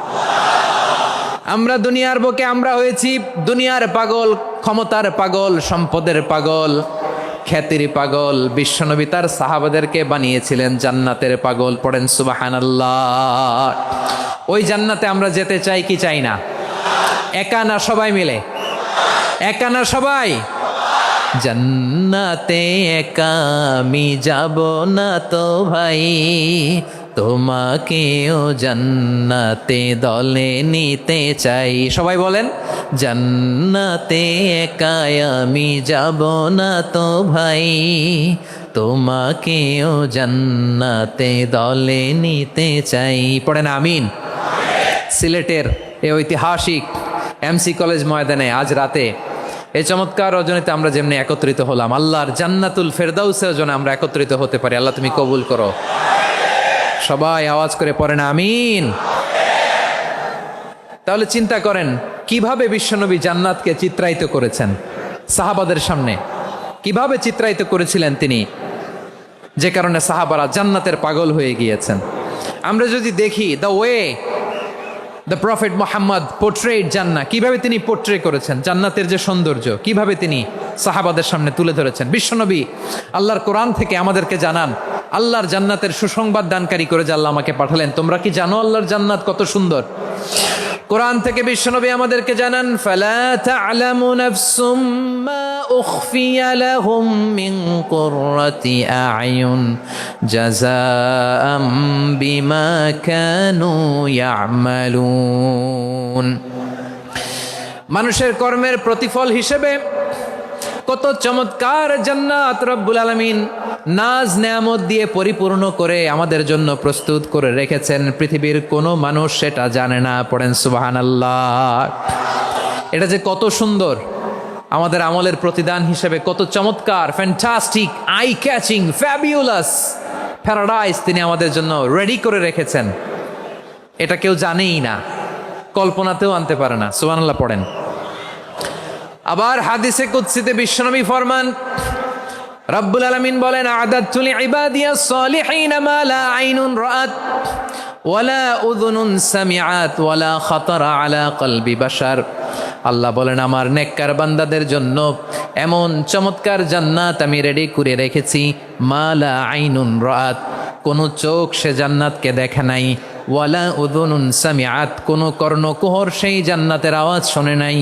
আমরা দুনিয়ার বুকে আমরা হয়েছি দুনিয়ার পাগল, ক্ষমতার পাগল, সম্পদের পাগল, খ্যাতির পাগল। বিশ্বনবী তার সাহাবাদেরকে বানিয়েছিলেন জান্নাতের পাগল। পড়েন সুবহানাল্লাহ। ওই জান্নাতে আমরা যেতে চাই কি চাই না? একা না সবাই মিলে? একা না সবাই? জান্নাতে একা আমি যাব না তো ভাই, তোমাকেও জান্নাতে দলে নিতে চাই। সবাই বলেন, জান্নাতে একা আমি যাব না তো ভাই, তোমাকেও জান্নাতে দলে নিতে চাই। পড়েন আমিন। সিলেটের এই ঐতিহাসিক এমসি কলেজ ময়দানে আজ রাতে এই চমৎকার রজনীতে আমরা যেমনি একত্রিত হলাম, আল্লাহর জান্নাতুল ফেরদাউসের জন্য আমরা একত্রিত হতে পারি। আল্লাহ তুমি কবুল করো। সবাই আওয়াজ করে পড়েন আমিন। তাহলে চিন্তা করেন কিভাবে বিশ্বনবী জান্নাতকে চিত্রায়িত করেছেন সাহাবাদের সামনে, কিভাবে চিত্রায়িত করেছিলেন তিনি, যে কারণে সাহাবারা জান্নাতের পাগল হয়ে গিয়েছেন। আমরা যদি দেখি the way the prophet Muhammad portrait জান্নাত, কিভাবে তিনি পোর্ট্রে করেছেন জান্নাতের যে সৌন্দর্য, কিভাবে তিনি সাহাবাদের সামনে তুলে ধরেছেন। বিশ্বনবী আল্লাহর কোরআন থেকে আমাদেরকে জানান, আল্লাহর জান্নাতের সুসংবাদ দানকারী করে যে আল্লাহ আমাকে পাঠালেন। তোমরা কি জানো আল্লাহর জান্নাত কত সুন্দর? কোরআন থেকে বিশ্বনবী আমাদেরকে জানান, ফালা তা'লামু নাফসুম মা উখফিয়া লাহুম মিন কুররাতি আ'য়ুন জাযাআম বিমা কানু ইয়া'মালুন। মানুষের কর্মের প্রতিফল হিসেবে কত চমৎকার জান্নাত রব্বুল আলামিন নাজ নেয়ামত দিয়ে পরিপূর্ণ করে আমাদের জন্য প্রস্তুত করে রেখেছেন। পৃথিবীর কোনো মানুষ সেটা জানে না। পড়েন সুবহানাল্লাহ। এটা যে কত সুন্দর, আমাদের আমলের প্রতিদান হিসেবে কত চমৎকার, fantastic, eye catching, fabulous paradise তিনি আমাদের জন্য রেডি করে রেখেছেন। এটা কেউ জানেই না, কল্পনাতেও আনতে পারে না। সুবহানাল্লাহ পড়েন। আবার হাদিসে কুদসিতে বিশ্বনবী ফরমান, রব্বুল আলামিন বলেন, আ'দাদতু লিইবাদিয়াস সালিহিন মা লা আইনুন রাআত ওয়ালা উযুনুন সামিআত ওয়ালা খাতারা আলা কলবি বাশার। আল্লাহ বলেন, আমার নেককার বান্দাদের জন্য এমন চমৎকার জান্নাত আমি রেডি করে রেখেছি, মা লা আইনুন রাআত, কোন চোখ সে জান্নাতকে দেখে নাই, ওয়ালা উযুনুন সামিআত, কোন কর্ণকুহর সেই জান্নাতের আওয়াজ শোনে নাই,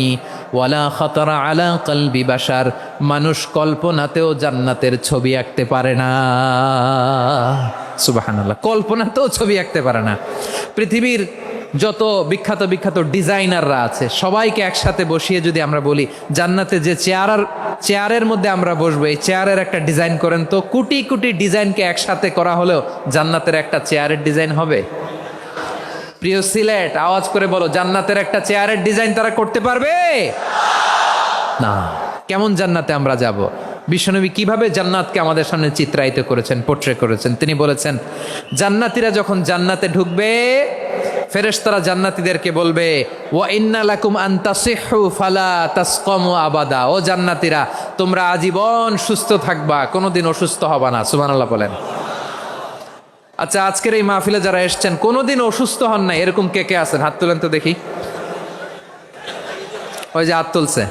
ওয়ালা খাতারা আলা কলবি বাশার, মানুষ কল্পনাতেও জান্নাতের ছবি আঁকতে পারে না। সুবহানাল্লাহ, কল্পনাতেও ছবি আঁকতে পারে না। পৃথিবীর যত বিখ্যাত বিখ্যাত ডিজাইনাররা আছে সবাইকে একসাথে বসিয়ে যদি আমরা বলি জান্নাতে যে চেয়ারের মধ্যে আমরা বসবো, এই চেয়ারের একটা ডিজাইন করেন তো, কোটি কোটি ডিজাইনকে একসাথে করা হলেও জান্নাতের একটা চেয়ারের ডিজাইন হবে? প্রিয় সিলেট, আওয়াজ করে বলো, জান্নাতের একটা চেয়ারের ডিজাইন তারা করতে পারবে না। কেমন জান্নাতে আমরা যাব? বিশ্বনবী কিভাবে জান্নাতকে আমাদের সামনে চিত্রায়িত করেছেন, পোর্ট্রে করেছেন। তিনি বলেছেন, জান্নাতীরা যখন জান্নাতে ঢুকবে, ফেরেশতারা জান্নাতীদেরকে বলবে, ওয়া ইন্না লাকুম আন তাসিহু ফালা তাসকামু আবাদা। ও জান্নাতীরা, তোমরা আজীবন সুস্থ থাকবা, কোনোদিন অসুস্থ হবা না। সুবহানাল্লাহ বলেন। আচ্ছা, আজকের এই মাহফিলে যারা এসেছেন কোনোদিন অসুস্থ হন নাই, এরকম কে কে আছেন? হাত তুলেন তো দেখি। ওই যে হাত তুলছে,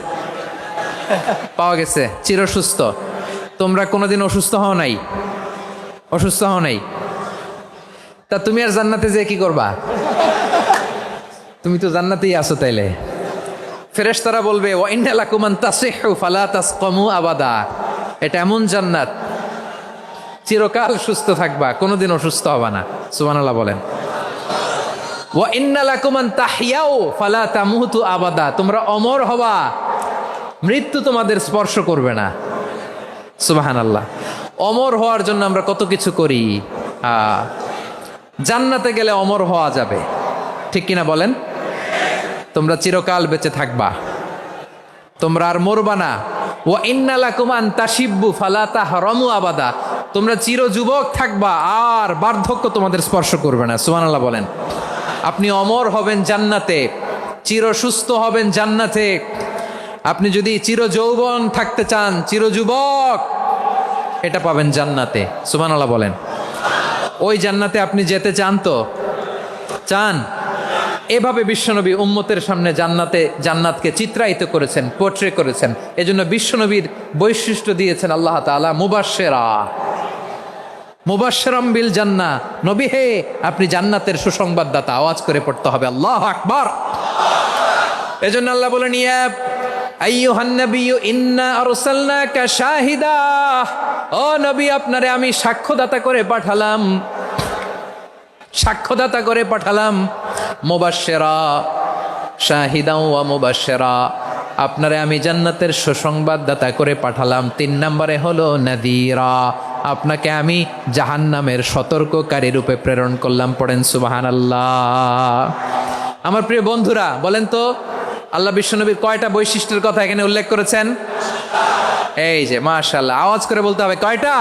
পাওয়া গেছে, চিরসুস্থ। তোমরা কোনোদিন অসুস্থ হও নাই? অসুস্থ হও নাই? তা তুমি আর জান্নাতে যে কি করবা? তুমি তো জান্নাতেই আছো তাইলে। ফেরেশতারা বলবে, ওয়া ইন্না লাকুম আন তাসিহু ফালা তাসকামু আবাদা। এটা এমন জান্নাত চিরকাল সুস্থ থাকবা, কোনোদিন অসুস্থ হবা না। সুবহানাল্লাহ বলেন। ওয়া ইন্না লাকুম আন তাহইয়াও ফালা তামুতু আবাদা, তোমরা অমর হবা, মৃত্যু তোমাদের স্পর্শ করবে না। সুবহানাল্লাহ। অমর হওয়ার জন্য আমরা কত কিছু করি। জান্নাতে গেলে অমর হওয়া যাবে, ঠিক কিনা বলেন? তোমরা চিরকাল বেঁচে থাকবা, তোমরা আর মরবা না। ওয়া ইন্না লাকুম আন তাশিব্বু ফালা তাহরামু আবাদা, তোমরা চির যুবক থাকবা, আর বার্ধক্য তোমাদের স্পর্শ করবে না। সুবহানাল্লাহ বলেন। আপনি অমর হবেন জান্নাতে, চির সুস্থ হবেন জান্নাতে। আপনি যদি চির যৌবন থাকতে চান, চির যুবক, এটা পাবেন জান্নাতে। সুবহানাল্লাহ বলেন। ওই জান্নাতে আপনি যেতে চান তো? চান? এভাবে বিশ্বনবী উম্মতের সামনে জান্নাতকে চিত্রায়িত করেছেন, পোর্ট্রে করেছেন। এজন্য বিশ্বনবীর বৈশিষ্ট্য দিয়েছেন আল্লাহ তাআলা মুবাশশিরাম বিল জান্নাহ। নবী হে, আপনি জান্নাতের সুসংবাদদাতা। আওয়াজ করে পড়তে হবে আল্লাহু আকবার। এজন্য আল্লাহ বলেন, ইয়া আইয়ুহান নাবিয়্যু ইন্না আরসালনাকা শাহিদা, ও নবী, আপনারে আমি সাক্ষ্যদাতা করে পাঠালাম, সাক্ষ্যদাতা করে পাঠালাম। মুবাশশিরা, শাহিদা ওয়া মুবাশশিরা, আপনারে আমি জান্নাতের সুসংবাদদাতা করে পাঠালাম। 3 নম্বরে হলো নাযীরা, আপনাকে আমি জাহান্নামের সতর্ককারী রূপে প্রেরণ করলাম। পড়েন সুবহানাল্লাহ। আমার প্রিয় বন্ধুরা, বলেন তো আল্লাহ বিশ্বনবীর কয়টা বৈশিষ্ট্যের কথা এখানে উল্লেখ করেছেন? এই যে মাশাআল্লাহ, আওয়াজ করে বলতে হবে, কয়টা?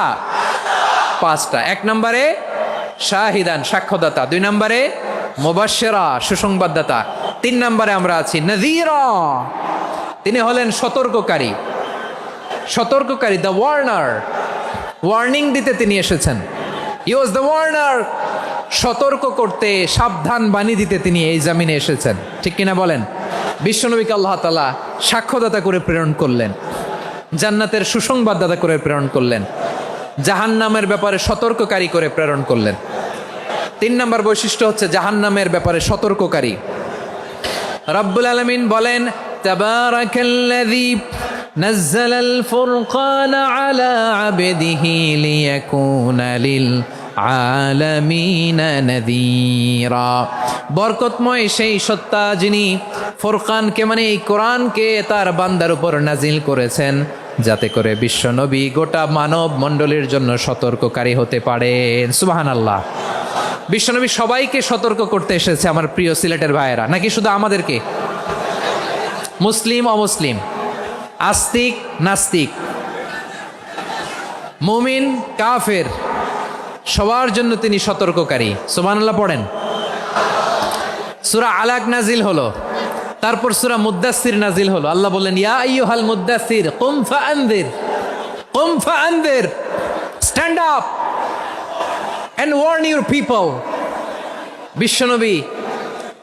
5টা। 1 নম্বরে শাহিদান, সাক্ষ্যদাতা। 2 নম্বরে মুবাশশিরা, সুসংবাদদাতা। 3 নম্বরে আমরা আছি নাযীরা, তিনি হলেন সতর্ককারী। সতর্ককারী, দ্য ওয়ার্নার, ওয়ার্নিং দিতে তিনি এসেছেন। হি ওয়াজ দ্য ওয়ার্নার, সতর্ক করতে, সাবধান বাণী দিতে তিনি এই জামিনে এসেছেন, ঠিক কিনা বলেন? বিশ্বনবীকে আল্লাহ তাআলা সাক্ষ্যদাতা করে প্রেরণ করলেন, জান্নাতের সুসংবাদদাতা করে প্রেরণ করলেন, জাহান্নামের ব্যাপারে সতর্ককারী করে প্রেরণ করলেন। 3 নম্বর বৈশিষ্ট্য হচ্ছে জাহান্নামের ব্যাপারে সতর্ককারী। রব্বুল আলামিন বলেন, তাবারাকাল্লাযী নাযালাল ফুরকানা আলা আবদিহি লিয়াকুনা লিল আলামিনা নাযীরা, বরকতময় সেই সত্তা যিনি ফুরকানকে, মানে এই কোরআনকে তার বান্দার উপর নাজিল করেছেন, যাতে করে বিশ্বনবী গোটা মানব মণ্ডলীর জন্য সতর্ককারী হতে পারেন। সুবহানাল্লাহ। বিশ্বনবী সবাইকে সতর্ক করতে এসেছে, আমার প্রিয় সিলেটের ভাইয়েরা, নাকি শুধু আমাদেরকে? মুসলিম অমুসলিম, আস্তিক নাস্তিক, মুমিন কাফের, সবার জন্য তিনি সতর্ককারী। সুবহানাল্লাহ পড়েন। সূরা আলাক নাজিল হলো, তারপর সূরা মুদ্দাসসির নাজিল হলো। আল্লাহ বললেন, ইয়া আইয়ুহাল মুদ্দাসসির কুম ফাআনযির, কুম ফাআনযির, stand up and warn your people. বিশ্বনবী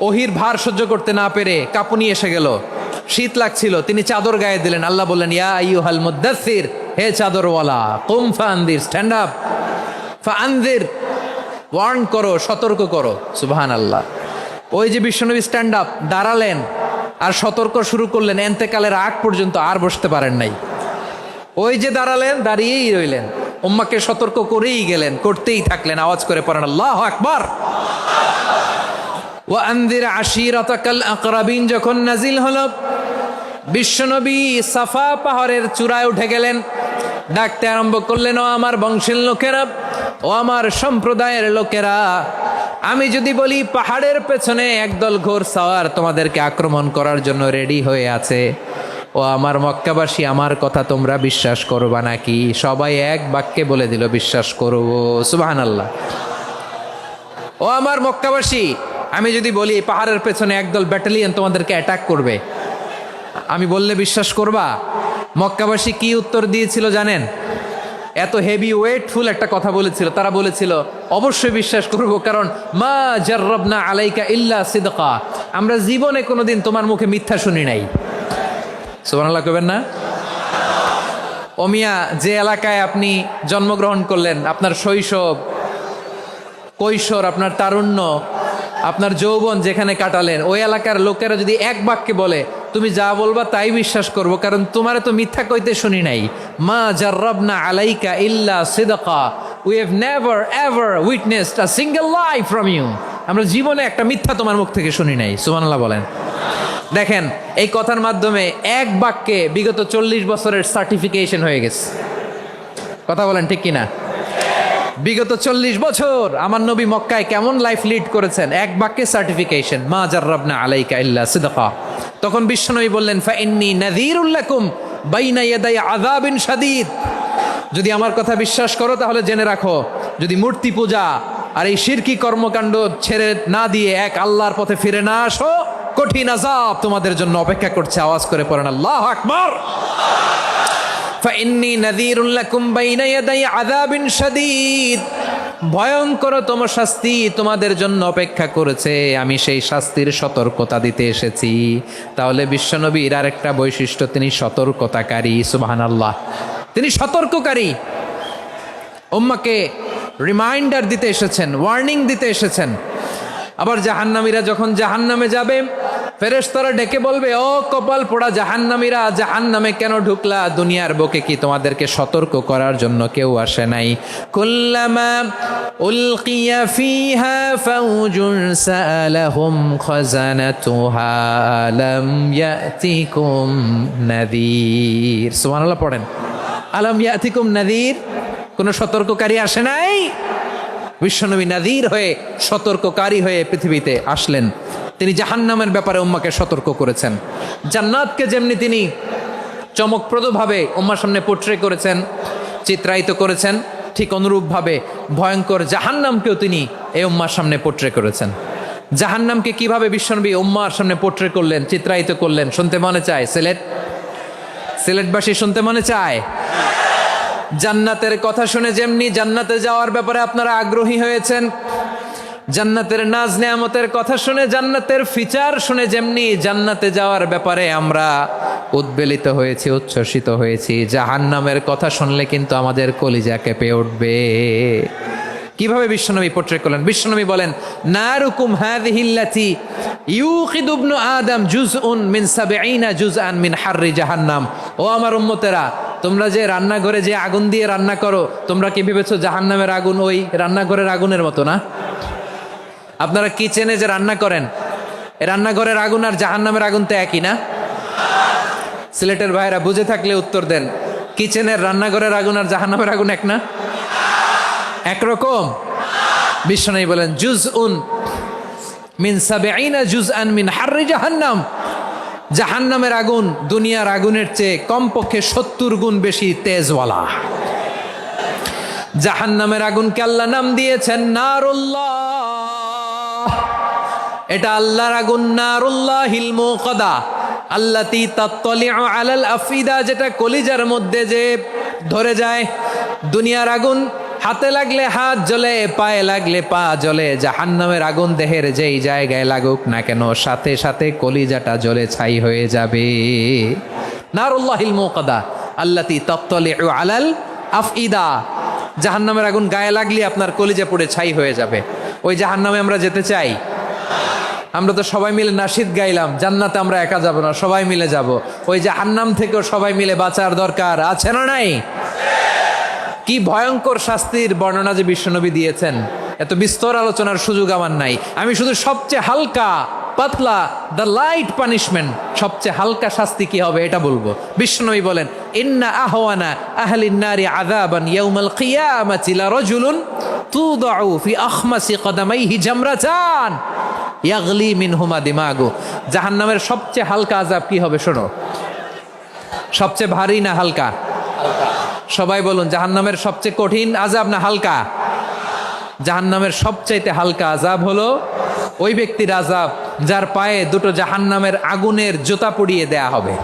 ওহির ভার সহ্য করতে না পেরে কাঁপুনি এসে গেল, শীত লাগছিল, তিনি চাদর গায়ে দিলেন। আল্লাহ বললেন, ইয়া আইয়ুহাল মুদ্দাসসির, হে চাদরওয়ালা, কুম ফাআনযির, স্ট্যান্ড আপ, ফাআনযির, ওয়ার্ন করো, সতর্ক করো। সুবহানাল্লাহ। ওই যে বিশ্বনবী স্ট্যান্ড আপ, দাঁড়ালেন আর সতর্ক শুরু করলেন, এন্তেকালের আগ পর্যন্ত আর বসতে পারেন নাই। ওই যে দাঁড়ালেন, দাঁড়িয়েই রইলেন, উম্মাকে সতর্ক করেই গেলেন, করতেই থাকলেন। আওয়াজ করে পড়েন আল্লাহু আকবার। ওয়া আনযির আশীরাতাকাল আকরাবিন যখন নাজিল হলো, বিশ্বনবী সাফা পাহাড়ের চূড়ায় উঠে গেলেন, ডাকতে আরম্ভ করলেন, ও আমার বংশের লোকেরা, ও আমার সম্প্রদায়ের লোকেরা, আমি যদি বলি পাহাড়ের পেছনে একদল ঘোড়সাওয়ার তোমাদেরকে আক্রমণ করার জন্য রেডি হয়ে আছে, ও আমার মক্কাবাসী, আমার কথা তোমরা বিশ্বাস করবা নাকি? সবাই এক বাক্যে বলে দিল, বিশ্বাস করব। সুবহানাল্লাহ। ও আমার মক্কাবাসী, আমি যদি বলি পাহাড়ের পেছনে একদল ব্যাটালিয়ন তোমাদেরকে অ্যাটাক করবে, আমি বললে বিশ্বাস করবা? মক্কাবাসী কি উত্তর দিয়েছিল জানেন? এত হেভি ওয়েটফুল একটা কথা বলেছিল। তারা বলেছিল, অবশ্যই বিশ্বাস করব, কারণ মা জাররাবনা আলাইকা ইল্লা সিদকা, আমরা জীবনে কোনোদিন তোমার মুখে মিথ্যা শুনি নাই। সুবহানাল্লাহ কইবেন না? ও মিয়া, যে এলাকায় আপনি জন্মগ্রহণ করলেন, আপনার শৈশব, কৈশোর, আপনার তারুণ্য, আপনার যৌবন যেখানে কাটালেন, ওই এলাকার লোকেরা যদি এক বাক্যে বলে তুমি যা বলবা তাই বিশ্বাস করব, কারণ তোমারে তো মিথ্যা কইতে শুনি নাই। মা জাররাবনা আলাইকা ইল্লা সিদকা, we have never ever witnessed a single lie from you. আমরা জীবনে একটা মিথ্যা তোমার মুখ থেকে শুনি নাই। সুবহানাল্লাহ বলেন। দেখেন এই কথার মাধ্যমে এক বাক্যে বিগত 40 বছরের সার্টিফিকেশন হয়ে গেছে। কথা বলেন ঠিক কিনা? বিগত 40 বছর আমার নবী মক্কায় কেমন লাইফ লিড করেছেন, এক বাক্যে সার্টিফিকেশন, মা জাররাবনা আলাইকা ইল্লা সিদকা। তখন বিশ্বনবী বললেন, ফা ইন্নী নাযীরুল লাকুম বাইনা ইয়াদাই আযাবিন শাদীদ। যদি আমার কথা বিশ্বাস করো তাহলে জেনে রাখো, যদি মূর্তি পূজা আর এই শিরকি কর্মকাণ্ড ছেড়ে না দিয়ে এক আল্লাহর পথে ফিরে না আসো, কঠিন আযাব তোমাদের জন্য অপেক্ষা করছে। আওয়াজ করে পড়েন আল্লাহু আকবার। ফাইন্নী নাযীরুল লাকুম বাইনা ইয়াদাই আযাবিন শাদীদ। ভয়ঙ্করতম শাস্তি তোমাদের জন্য অপেক্ষা করেছে, আমি সেই শাস্তির সতর্কতা দিতে এসেছি। তাহলে বিশ্বনবীর আরেকটা বৈশিষ্ট্য, তিনি সতর্কতাকারী। সুবহানাল্লাহ, তিনি সতর্ককারী। উম্মাকে রিমাইন্ডার দিতে এসেছেন, ওয়ার্নিং দিতে এসেছেন। আবার জাহান্নামীরা যখন জাহান্নামে যাবে, ফেরেশতারা ডেকে বলবে, ও কপাল পোড়া জাহান্নামীরা, জাহান্নামে কেন ঢুকলা? দুনিয়ার বুকে কি তোমাদেরকে সতর্ক করার জন্য কেউ আসে নাই? কুল্লামা উলকিয়া ফিহা ফাউজুন সাআলাহুম খাজানাতুহা আলাম ইয়াতিকুম নাযীর। সুবহানাল্লাহ পড়েন। আলাম ইয়াতিকুম নাযীর, কোন সতর্ককারী আসে নাই? বিশ্বনবী নাযীর হয়ে, সতর্ককারী হয়ে পৃথিবীতে আসলেন। তিনি জাহান্নামের ব্যাপারে উম্মাকে সতর্ক করেছেন। জান্নাতকে যেমনি তিনি চমকপ্রদভাবে উম্মার সামনে পোট্রে করেছেন, চিত্রায়িত করেছেন, ঠিক অনুরূপভাবে ভয়ঙ্কর জাহান্নামকেও তিনি এই উম্মার সামনে পোট্রে করেছেন। জাহান্নামকে কিভাবে বিশ্বনবী উম্মার সামনে পোট্রে করলেন, চিত্রায়িত করলেন, শুনতে মনে চায়? সিলেটবাসী শুনতে মনে চায়? জান্নাতের কথা শুনে যেমনি জান্নাতে যাওয়ার ব্যাপারে আপনারা আগ্রহী হয়েছেন, জান্নাতের নাজ নেয়ামতের কথা শুনে, জান্নাতের ফিচার শুনে যেমনি জান্নাতে যাওয়ার ব্যাপারে আমরা উদ্বেলিত হয়েছি, উচ্ছ্বসিত হয়েছি, জাহান্নামের কথা শুনলে কিন্তু আমাদের কলিজা কেঁপে উঠবে। কিভাবে বিশ্বনবী পোট্রে করলেন? বিশ্বনবী বলেন, নারুকুম হাযিহিল্লাতী ইউকিদু ইবনু আদম জুজউন মিন ৭০ জুজআন মিন হাররি জাহান্নাম। ও আমার উম্মতেরা, তোমরা যে রান্নাঘরে যে আগুন দিয়ে রান্না করো, তোমরা কি ভেবেছো জাহান্নামের আগুন ওই রান্নাঘরের আগুনের মতো না? আপনারা কিচেনে যে রান্না করেন, এই রান্নাঘরের আগুন আর জাহান্নামের আগুন তো একই না? সিলেটের ভাইরা বুঝে থাকলে উত্তর দেন, কিচেনের রান্নাঘরের আগুন আর জাহান্নামের আগুন এক না? একরকম? বিশ্বনবী বলেন, জুজউন মিন ৭০ জুজআন মিন হাররি জাহান্নাম। জাহান্নামের আগুন দুনিয়ার আগুনের চেয়ে কমপক্ষে ৭০ গুণ বেশি তেজওয়ালা। জাহান্নামের আগুনকে আল্লাহ নাম দিয়েছেন নারুল্লাহ। এটা আল্লাহর আগুন, নারুল্লাহিল মুকাদা আল্লাতী তাত্তালিউ আলাল আফিদা, যেটা কলিজার মধ্যে যে ধরে যায়। দুনিয়ার আগুন হাতে লাগলে হাত জ্বলে, পায়ে লাগলে পা জ্বলে। জাহান্নামের আগুন দেহের যেই জায়গায় লাগুক না কেন, সাথে সাথে কলিজাটা জ্বলে ছাই হয়ে যাবে। নারুল্লাহিল মুকাদা আল্লাতী তাত্তালিউ আলাল আফইদা। জাহান্নামের আগুন গায়ে লাগলে আপনার কলিজা পুড়ে ছাই হয়ে যাবে। ওই জাহান্নামে আমরা যেতে চাই? আমরা তো সবাই মিলে নাশিদ গাইলাম, জান্নাতে আমরা একা যাব না, সবাই মিলে যাব। ওই জাহান্নাম থেকেও সবাই মিলে বাঁচার দরকার আছে না নাই? কি ভয়ঙ্কর শাস্তির বর্ণনা যে বিশ্বনবী দিয়েছেন, এত বিস্তর আলোচনার সুযোগ আমার নাই। আমি শুধু সবচেয়ে হালকা পাতলা, দ্য লাইট পানিশমেন্ট, সবচেয়ে হালকা শাস্তি কি হবে এটা বলবো। বিশ্বনবী বলেন, ইন্না আহওয়ানা আহলিন নারি আযাবান ইয়াউমাল কিয়ামাতি লারাজুলুন তুদাউ ফি আখমাসি কদামাইহি জামরাতান ইয়াগলি মিনহুমা দিমাগু। জাহান্নামের সবচেয়ে হালকা আযাব কি হবে শোনো। সবচেয়ে ভারী না হালকা? সবাই বলুন, জাহান্নামের সবচেয়ে কঠিন আযাব না হালকা? জাহান্নামের সবচাইতে হালকা আযাব হলো ওই ব্যক্তির আযাব যার পায়ে দুটো জাহান্নামের আগুনের জুতা পরিয়ে দেয়া হবে।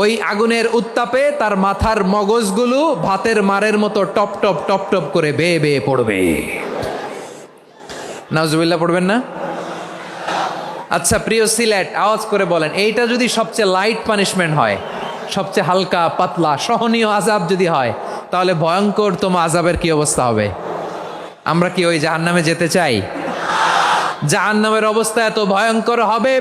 ওই আগুনের উত্তাপে তার মাথার মগজগুলো ভাতের মারের মতো টপ টপ টপ টপ করে বেয়ে বেয়ে পড়বে। নাউজুবিল্লাহ পড়বেন না? আচ্ছা প্রিয় সিলেট, আওয়াজ করে বলেন, এইটা যদি সবচেয়ে লাইট পানিশমেন্ট হয়, সবচেয়ে হালকা পাতলা সহনীয় আযাব যদি হয়, তাহলে ভয়ঙ্করতম আযাবের কি অবস্থা হবে? আমরা কি ওই জাহান্নামে যেতে চাই? জাহান্নামের অবস্থা এত ভয়ঙ্কর হবে,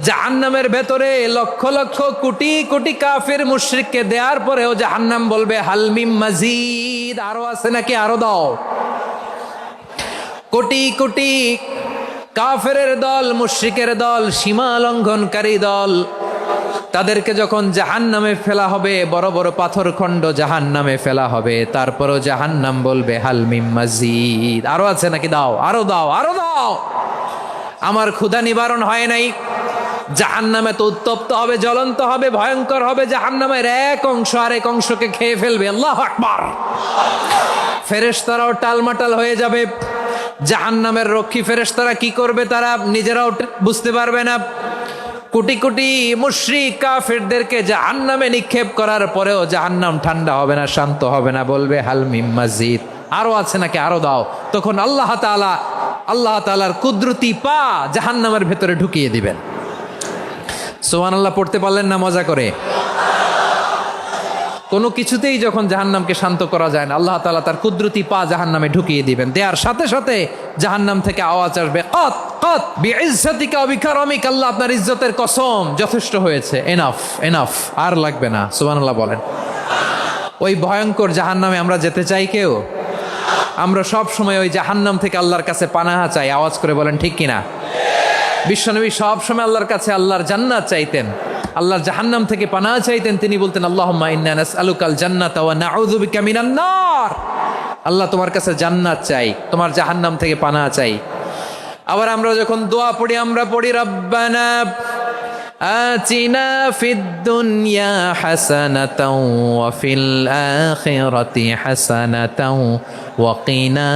জাহান্নামের ভেতরে লক্ষ লক্ষ কোটি কোটি কাফির মুশরিককে দেওয়ার পরেও জাহান্নাম বলবে হালমিম মাজিদ, আরো আছে নাকি, আরো দাও। কোটি কোটি কাফেরের দল, মুশরিকের দল, সীমা লঙ্ঘনকারী দল, তাদেরকে যখন জাহান্নামে ফেলা হবে, বড় বড় পাথরখণ্ড জাহান্নামে ফেলা হবে, তারপরও জাহান্নাম বলবে হাল মিম মাজিদ, আরো আছে নাকি, দাও, আরো দাও, আরো দাও। আমার ক্ষুধা নিবারণ হয় নাই। জাহান্নামে তো উত্তপ্ত হবে, জ্বলন্ত হবে, ভয়ঙ্কর হবে। জাহান্নামের এক অংশ আরেক অংশকে খেয়ে ফেলবে। আল্লাহু আকবার। ফেরেশতারাও টালমাটাল হয়ে যাবে। জাহান্নামের রক্ষী ফেরেশতারা কি করবে তারা নিজেরাও বুঝতে পারবে না। কোটি কোটি মুশরিক কাফেরদেরকে জাহান্নামে নিক্ষেপ করার পরেও জাহান্নাম ঠান্ডা হবে না, শান্ত হবে না, বলবে হাল মিম মাজিদ, আরো আছে নাকি, আরো দাও। তখন আল্লাহ তাআলার কুদরতি পা জাহান্নামের ভেতরে ঢুকিয়ে দিবেন। সুবহানাল্লাহ পড়তে পারলেন না মজা করে? কোনো কিছুতেই যখন জাহান্নামকে শান্ত করা যায় না, আল্লাহ তাআলা তার কুদরতি পা জাহান্নামে ঢুকিয়ে দিবেন। দেওয়ার সাথে সাথে জাহান্নাম থেকে আওয়াজ আসবে, কত কত বিইজ্জাতিকা ওয়া বিকারমিকা, আল্লাহ আপনার ইজ্জতের কসম, যথেষ্ট হয়েছে, এনাফ এনাফ, আর লাগবে না। সুবহানাল্লাহ বলেন। ওই ভয়ঙ্কর জাহান্নামে আমরা যেতে চাই কেউ? আমরা সব সময় ওই জাহান্নাম থেকে আল্লাহর কাছে পানাহা চাই। আওয়াজ করে বলেন ঠিক কিনা? বিশ্বনবী সব সময় আল্লাহর কাছে আল্লাহর জান্নাত চাইতেন, আল্লাহর জাহান্নাম থেকে পানাহ চাইতেন। তিনি বলতেন আল্লাহুম্মা ইন্না নাসআলুকাল জান্নাতা ওয়া নাউযু বিকা মিনান নার। আল্লাহ তোমার কাছে জান্নাত চাই, তোমার জাহান্নাম থেকে পানাহ চাই। আবার আমরা যখন দোয়া পড়ি, আমরা পড়ি রব্বানা আতিনা ফিদ দুনিয়া হাসানাতাও ওয়া ফিল আখিরাতি হাসানাতাও ওয়া কিনা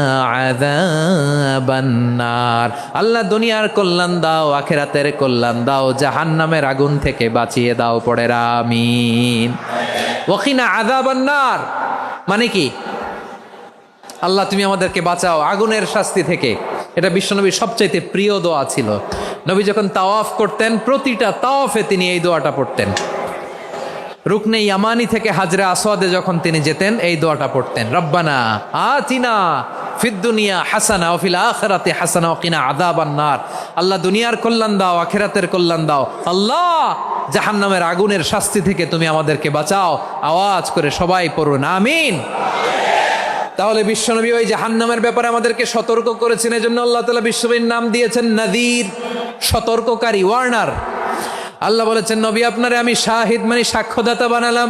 আযাবান নার। আল্লাহ দুনিয়ার কল্যাণ দাও, আখিরাতের কল্যাণ দাও, জাহান্নামের আগুন থেকে বাঁচিয়ে দাও। পড়ে আমিন। ওয়া কিনা আযাবান নার মানে কি? আল্লাহ তুমি আমাদেরকে বাঁচাও আগুনের শাস্তি থেকে। এটা বিশ্বনবীর সবচাইতে প্রিয় দোয়া ছিল। নবী যখন তাওয়াফ করতেন, প্রতিটা তাওয়াফে তিনি এই দোয়াটা পড়তেন। রুকনে ইয়ামানি থেকে হাজরে আসওয়াদে যখন তিনি যেতেন, এই দোয়াটা পড়তেন, রব্বানা আতিনা ফিদ দুনিয়া হাসানা ওয়া ফিল আখিরাতি হাসানা ওয়া কিনা আযাবান নার। আল্লাহ দুনিয়ার কল্যাণ দাও, আখিরাতের কল্যাণ দাও। আল্লাহ জাহান্নামের আগুনের শাস্তি থেকে তুমি আমাদেরকে বাঁচাও। আওয়াজ করে সবাই পড়ুন আমিন। তাহলে বিশ্বনবী ওই জাহান্নামের ব্যাপারে আমাদেরকে সতর্ক করেছেন। এজন্য আল্লাহ তাআলা বিশ্বনবীর নাম দিয়েছেন নাযীর, সতর্ককারী, ওয়ার্নার। আল্লাহ বলেছেন নবী আপনারে আমি শাহিদ মানে সাক্ষ্যদাতা বানালাম,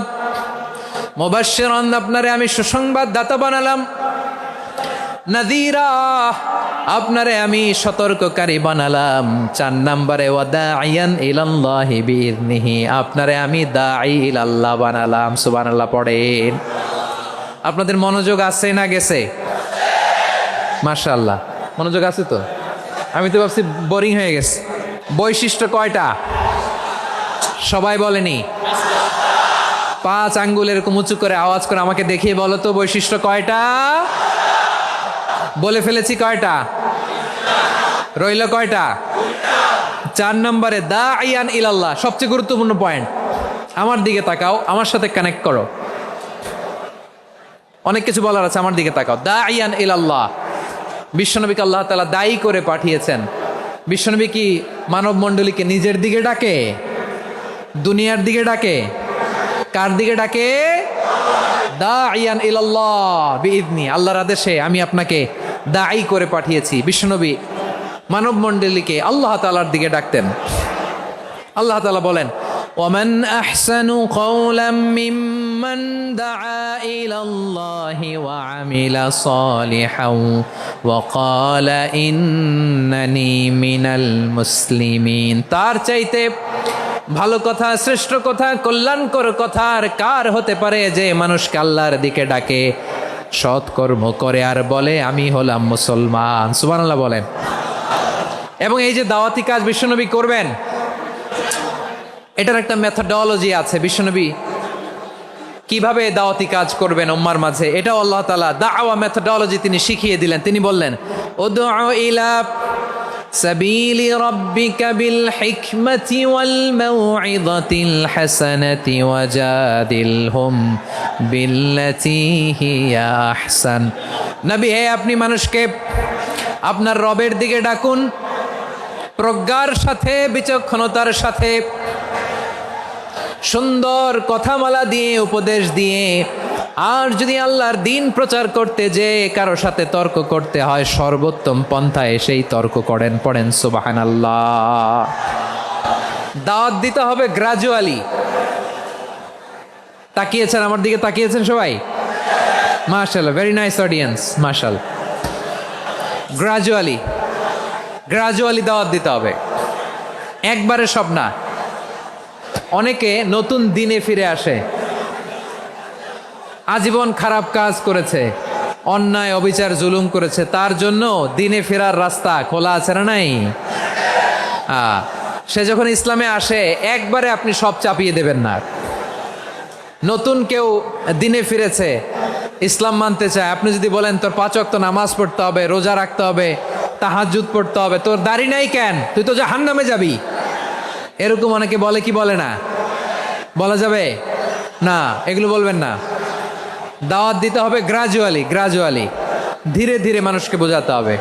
মুবাশশিরান আপনারে আমি সুসংবাদদাতা বানালাম, নাযীরা আপনারে আমি সতর্ককারী বানালাম। 4 নম্বরে ওয়া দাঈয়ান ইলাল্লাহি বিইذনিহি, আপনারে আমি দাঈ ইলাল্লাহ বানালাম। সুবহানাল্লাহ পড়েন। আপনাদের মনোযোগ আছে না গেছে? মাশাআল্লাহ মনোযোগ আছে তো। আমি তো ভাবছি বোরিং হয়ে গেছে। বৈশিষ্ট্য কয়টা সবাই বলেনি? 5 আঙ্গুল এরকম উঁচু করে আওয়াজ করে আমাকে দেখিয়ে বলো তো বৈশিষ্ট্য কয়টা? বলে ফেলেছি কয়টা? রইল কয়টা? 4 নম্বরে দাঈয়ান ইলাল্লাহ, সবচেয়ে গুরুত্বপূর্ণ পয়েন্ট। আমার দিকে তাকাও, আমার সাথে কানেক্ট করো। অনেক কিছু বলার আছে, আমার দিকে তাকাও। দাঈয়ান ইলাল্লাহ, বিশ্বনবীকে আল্লাহ তাআলা দায়ী করে পাঠিয়েছেন। বিশ্বনবী কি মানব মণ্ডলীকে নিজের দিকে ডাকে? দুনিয়ার দিকে ডাকে? কার দিকে ডাকে? দাঈয়ান ইলাল্লাহ বিইذনি, আল্লাহর আদেশে আমি আপনাকে দায়ী করে পাঠিয়েছি। বিশ্বনবী মানব মণ্ডলীকে আল্লাহ তাআলার দিকে ডাকতেন। আল্লাহ তাআলা বলেন ومن أحسن قولا ممن دعا إلى الله وعمل صالحا وقال إنني من المسلمين। তার চাইতে ভালো কথা, শ্রেষ্ঠ কথা, কল্যাণকর কথা আর কার হতে পারে যে মানুষকে আল্লাহর দিকে ডাকে, সৎকর্ম করে আর বলে আমি হলাম মুসলমান। সুবহানাল্লাহ বলেন। এবং এই যে দাওয়াতি কাজ বিশ্বনবী করবেন, এটার একটা মেথডোলজি আছে। বিশ্বনবী কিভাবে দাওয়াতি কাজ করবেন উম্মার মাঝে, এটাও আল্লাহ তাআলা দাওয়া মেথডোলজি তিনি শিখিয়ে দিলেন। তিনি বললেন উদউ ইলা সাবিলি রাব্বিকা বিল হিকমাতি ওয়াল মাউইযাতিল হাসানাতি ওয়াজাদিলহুম বিল্লাতী হিয়া আহসান। নবী হে, আপনি মানুষকে আপনার রবের দিকে ডাকুন, প্রজ্ঞার সাথে, বিচক্ষণতার সাথে, সুন্দর কথামালা দিয়ে, উপদেশ দিয়ে, আর যদি আল্লাহর দিন প্রচার করতে যে কারো সাথে তর্ক করতে হয়, সর্বোত্তম পন্থায় সেই তর্ক করেন। পড়েন সুবহানাল্লাহ। দাওয়াত দিতে হবে গ্রাজুয়ালি। তাকিয়েছেন আমার দিকে, তাকিয়েছেন সবাই? মাশাআল্লাহ, ভেরি নাইস অডিয়েন্স, মাশাআল্লাহ। গ্রাজুয়ালি গ্রাজুয়ালি দাওয়াত দিতে হবে, একবারে সব না। অনেকে নতুন দিনে ফিরে আসে, আজীবন খারাপ কাজ করেছে, অন্যায় অবিচার জুলুম করেছে, তার জন্য দিনে ফেরার রাস্তা খোলা আছে না নাই? সে যখন ইসলামে আসে একবারে আপনি সব চাপিয়ে দেবেন না। নতুন কেউ দিনে ফিরেছে, ইসলাম মানতে চায়, আপনি যদি বলেন তোর 5 ওয়াক্ত নামাজ পড়তে হবে, রোজা রাখতে হবে, তাহাজ্জুদ পড়তে হবে, তোর দাড়ি নাই কেন, তুই তো জাহান্নামে যাবি, এরকম অনেকে বলে কি বলে না? বলা যাবে না, এগুলো বলবেন না। দাওয়াত দিতে হবে গ্রাজুয়ালি, গ্রাজুয়ালি, ধীরে ধীরে মানুষকে বোঝাতে হবে।